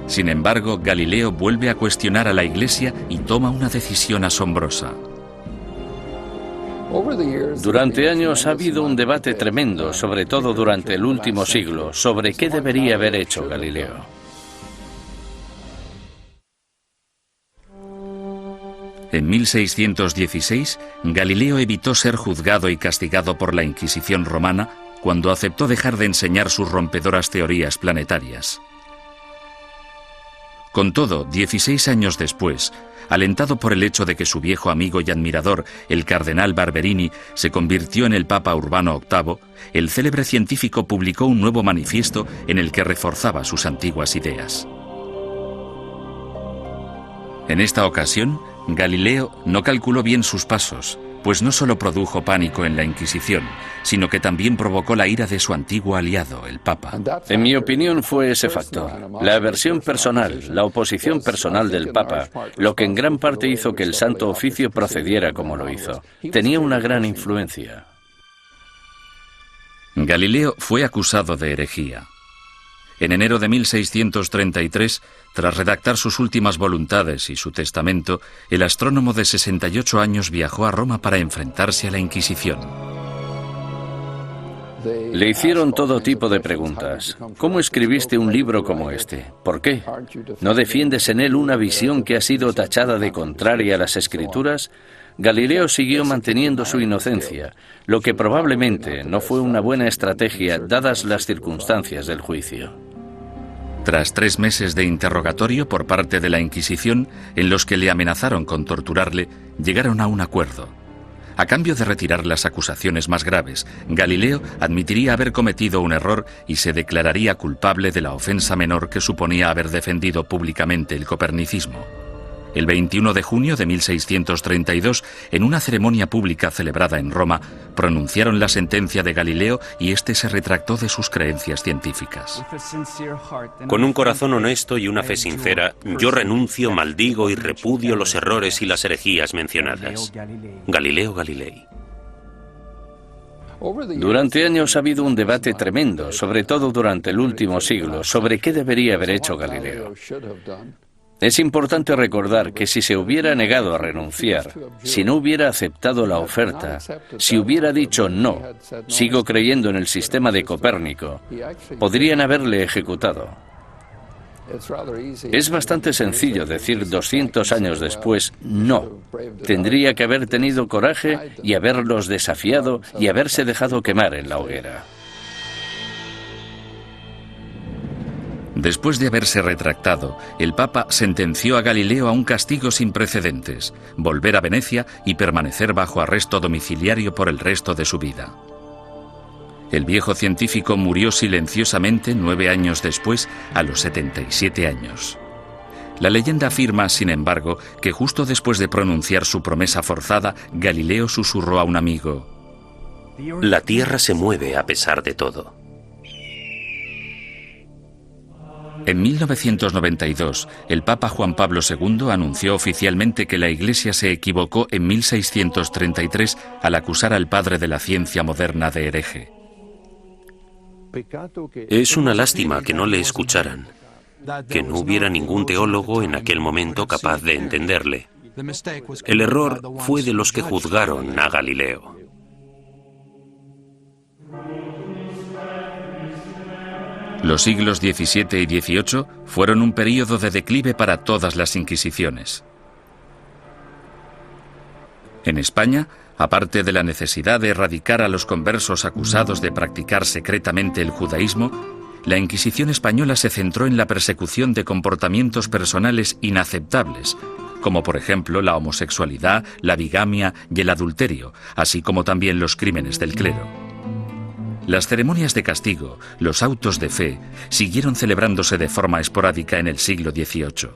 Sin embargo, Galileo vuelve a cuestionar a la Iglesia y toma una decisión asombrosa. Durante años ha habido un debate tremendo, sobre todo durante el último siglo, sobre qué debería haber hecho Galileo. En 1616, Galileo evitó ser juzgado y castigado por la Inquisición romana cuando aceptó dejar de enseñar sus rompedoras teorías planetarias. Con todo, 16 años después, alentado por el hecho de que su viejo amigo y admirador, el cardenal Barberini, se convirtió en el Papa Urbano VIII, el célebre científico publicó un nuevo manifiesto en el que reforzaba sus antiguas ideas. En esta ocasión, Galileo no calculó bien sus pasos, pues no solo produjo pánico en la Inquisición, sino que también provocó la ira de su antiguo aliado, el Papa. En mi opinión fue ese factor, la aversión personal, la oposición personal del Papa, lo que en gran parte hizo que el Santo Oficio procediera como lo hizo. Tenía una gran influencia. Galileo fue acusado de herejía. En enero de 1633, tras redactar sus últimas voluntades y su testamento, el astrónomo de 68 años viajó a Roma para enfrentarse a la Inquisición. Le hicieron todo tipo de preguntas. ¿Cómo escribiste un libro como este? ¿Por qué? ¿No defiendes en él una visión que ha sido tachada de contraria a las Escrituras? Galileo siguió manteniendo su inocencia, lo que probablemente no fue una buena estrategia dadas las circunstancias del juicio. Tras 3 meses de interrogatorio por parte de la Inquisición, en los que le amenazaron con torturarle, llegaron a un acuerdo. A cambio de retirar las acusaciones más graves, Galileo admitiría haber cometido un error y se declararía culpable de la ofensa menor que suponía haber defendido públicamente el copernicismo. El 21 de junio de 1632, en una ceremonia pública celebrada en Roma, pronunciaron la sentencia de Galileo y éste se retractó de sus creencias científicas. Con un corazón honesto y una fe sincera, yo renuncio, maldigo y repudio los errores y las herejías mencionadas. Galileo Galilei. Durante años ha habido un debate tremendo, sobre todo durante el último siglo, sobre qué debería haber hecho Galileo. Es importante recordar que si se hubiera negado a renunciar, si no hubiera aceptado la oferta, si hubiera dicho no, sigo creyendo en el sistema de Copérnico, podrían haberle ejecutado. Es bastante sencillo decir 200 años después no. Tendría que haber tenido coraje y haberlos desafiado y haberse dejado quemar en la hoguera. Después de haberse retractado, el Papa sentenció a Galileo a un castigo sin precedentes, volver a Venecia y permanecer bajo arresto domiciliario por el resto de su vida. El viejo científico murió silenciosamente 9 años después, a los 77 años. La leyenda afirma, sin embargo, que justo después de pronunciar su promesa forzada, Galileo susurró a un amigo: La Tierra se mueve a pesar de todo. En 1992, el Papa Juan Pablo II anunció oficialmente que la Iglesia se equivocó en 1633 al acusar al padre de la ciencia moderna de hereje. Es una lástima que no le escucharan, que no hubiera ningún teólogo en aquel momento capaz de entenderle. El error fue de los que juzgaron a Galileo. Los siglos XVII y XVIII fueron un período de declive para todas las inquisiciones. En España, aparte de la necesidad de erradicar a los conversos acusados de practicar secretamente el judaísmo, la Inquisición española se centró en la persecución de comportamientos personales inaceptables, como por ejemplo la homosexualidad, la bigamia y el adulterio, así como también los crímenes del clero. Las ceremonias de castigo, los autos de fe, siguieron celebrándose de forma esporádica en el siglo XVIII.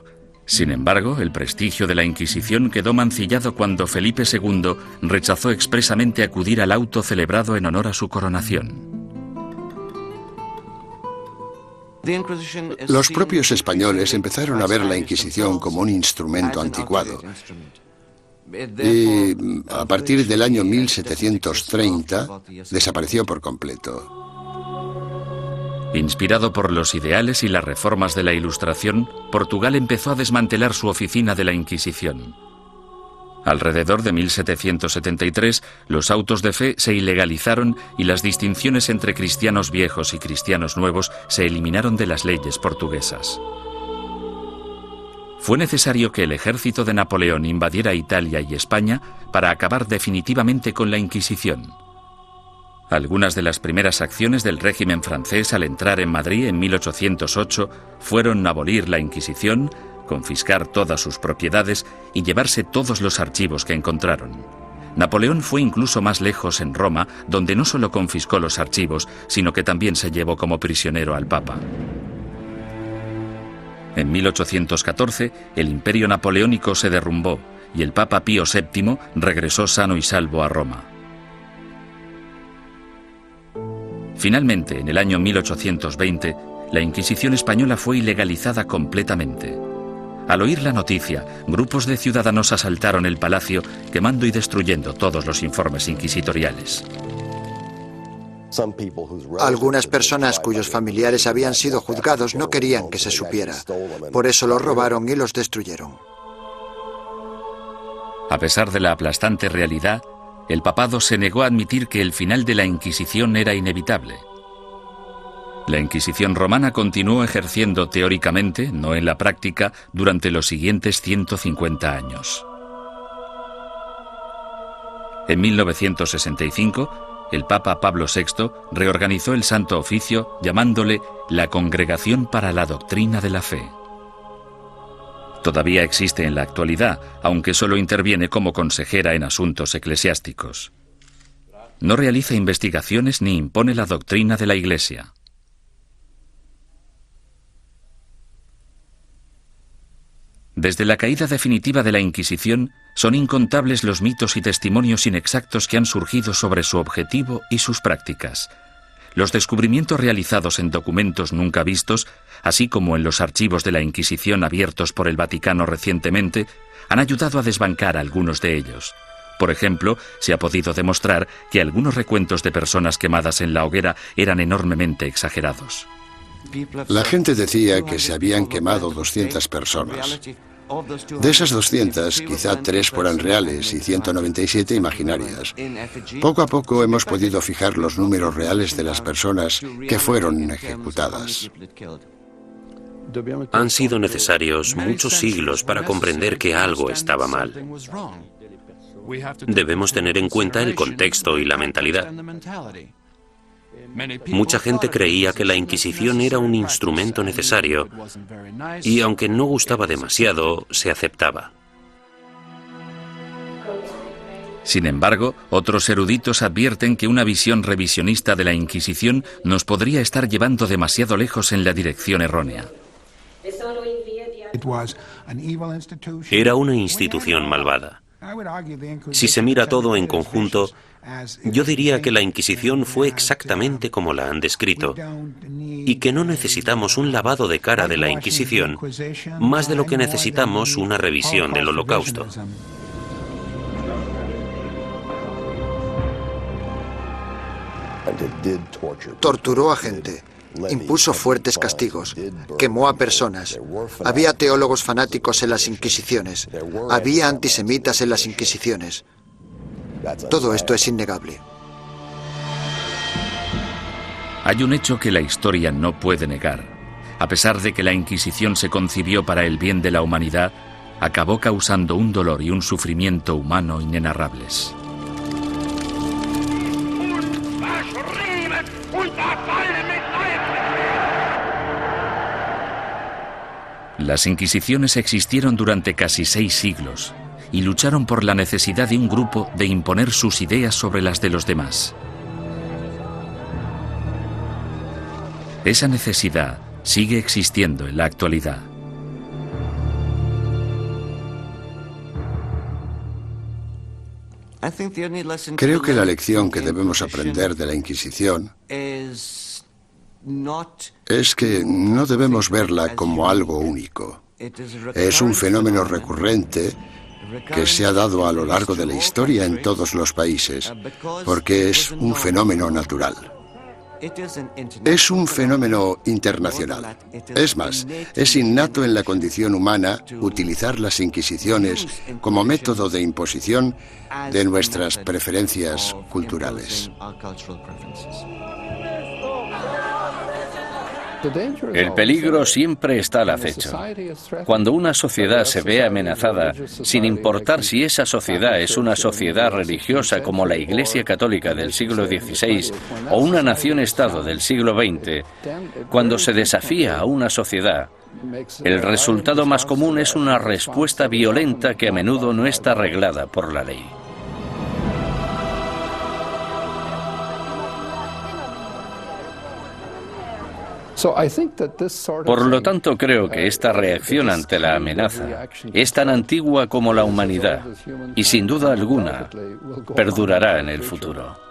Sin embargo, el prestigio de la Inquisición quedó mancillado cuando Felipe II rechazó expresamente acudir al auto celebrado en honor a su coronación. Los propios españoles empezaron a ver la Inquisición como un instrumento anticuado. Y a partir del año 1730 desapareció por completo. Inspirado por los ideales y las reformas de la Ilustración, Portugal empezó a desmantelar su oficina de la Inquisición. Alrededor de 1773, los autos de fe se ilegalizaron y las distinciones entre cristianos viejos y cristianos nuevos se eliminaron de las leyes portuguesas. Fue necesario que el ejército de Napoleón invadiera Italia y España para acabar definitivamente con la Inquisición. Algunas de las primeras acciones del régimen francés al entrar en Madrid en 1808 fueron abolir la Inquisición, confiscar todas sus propiedades y llevarse todos los archivos que encontraron. Napoleón fue incluso más lejos en Roma, donde no solo confiscó los archivos, sino que también se llevó como prisionero al Papa. En 1814, el imperio napoleónico se derrumbó y el Papa Pío VII regresó sano y salvo a Roma. Finalmente, en el año 1820, la Inquisición española fue ilegalizada completamente. Al oír la noticia, grupos de ciudadanos asaltaron el palacio, quemando y destruyendo todos los informes inquisitoriales. Algunas personas cuyos familiares habían sido juzgados no querían que se supiera. Por eso los robaron y los destruyeron. A pesar de la aplastante realidad, el papado se negó a admitir que el final de la Inquisición era inevitable. La Inquisición romana continuó ejerciendo teóricamente, no en la práctica, durante los siguientes 150 años. En 1965, el Papa Pablo VI reorganizó el Santo Oficio llamándole la Congregación para la Doctrina de la Fe. Todavía existe en la actualidad, aunque solo interviene como consejera en asuntos eclesiásticos. No realiza investigaciones ni impone la doctrina de la Iglesia. Desde la caída definitiva de la Inquisición, son incontables los mitos y testimonios inexactos que han surgido sobre su objetivo y sus prácticas. Los descubrimientos realizados en documentos nunca vistos, así como en los archivos de la Inquisición abiertos por el Vaticano recientemente, han ayudado a desbancar algunos de ellos. Por ejemplo, se ha podido demostrar que algunos recuentos de personas quemadas en la hoguera eran enormemente exagerados. La gente decía que se habían quemado 200 personas. De esas 200, quizá 3 fueran reales y 197 imaginarias. Poco a poco hemos podido fijar los números reales de las personas que fueron ejecutadas. Han sido necesarios muchos siglos para comprender que algo estaba mal. Debemos tener en cuenta el contexto y la mentalidad. Mucha gente creía que la Inquisición era un instrumento necesario y, aunque no gustaba demasiado, se aceptaba. Sin embargo, otros eruditos advierten que una visión revisionista de la Inquisición nos podría estar llevando demasiado lejos en la dirección errónea. Era una institución malvada. Si se mira todo en conjunto, yo diría que la Inquisición fue exactamente como la han descrito, y que no necesitamos un lavado de cara de la Inquisición, más de lo que necesitamos una revisión del Holocausto. Torturó a gente, impuso fuertes castigos, quemó a personas. Había teólogos fanáticos en las Inquisiciones, había antisemitas en las Inquisiciones. Todo esto es innegable. Hay un hecho que la historia no puede negar. A pesar de que la Inquisición se concibió para el bien de la humanidad, acabó causando un dolor y un sufrimiento humano inenarrables. Las Inquisiciones existieron durante casi 6 siglos y lucharon por la necesidad de un grupo de imponer sus ideas sobre las de los demás. Esa necesidad sigue existiendo en la actualidad. Creo que la lección que debemos aprender de la Inquisición es que no debemos verla como algo único. Es un fenómeno recurrente que se ha dado a lo largo de la historia en todos los países, porque es un fenómeno natural. Es un fenómeno internacional. Es más, es innato en la condición humana utilizar las inquisiciones como método de imposición de nuestras preferencias culturales. El peligro siempre está al acecho. Cuando una sociedad se ve amenazada, sin importar si esa sociedad es una sociedad religiosa como la Iglesia Católica del siglo XVI o una nación-estado del siglo XX, cuando se desafía a una sociedad, el resultado más común es una respuesta violenta que a menudo no está reglada por la ley. Por lo tanto, creo que esta reacción ante la amenaza es tan antigua como la humanidad y, sin duda alguna, perdurará en el futuro.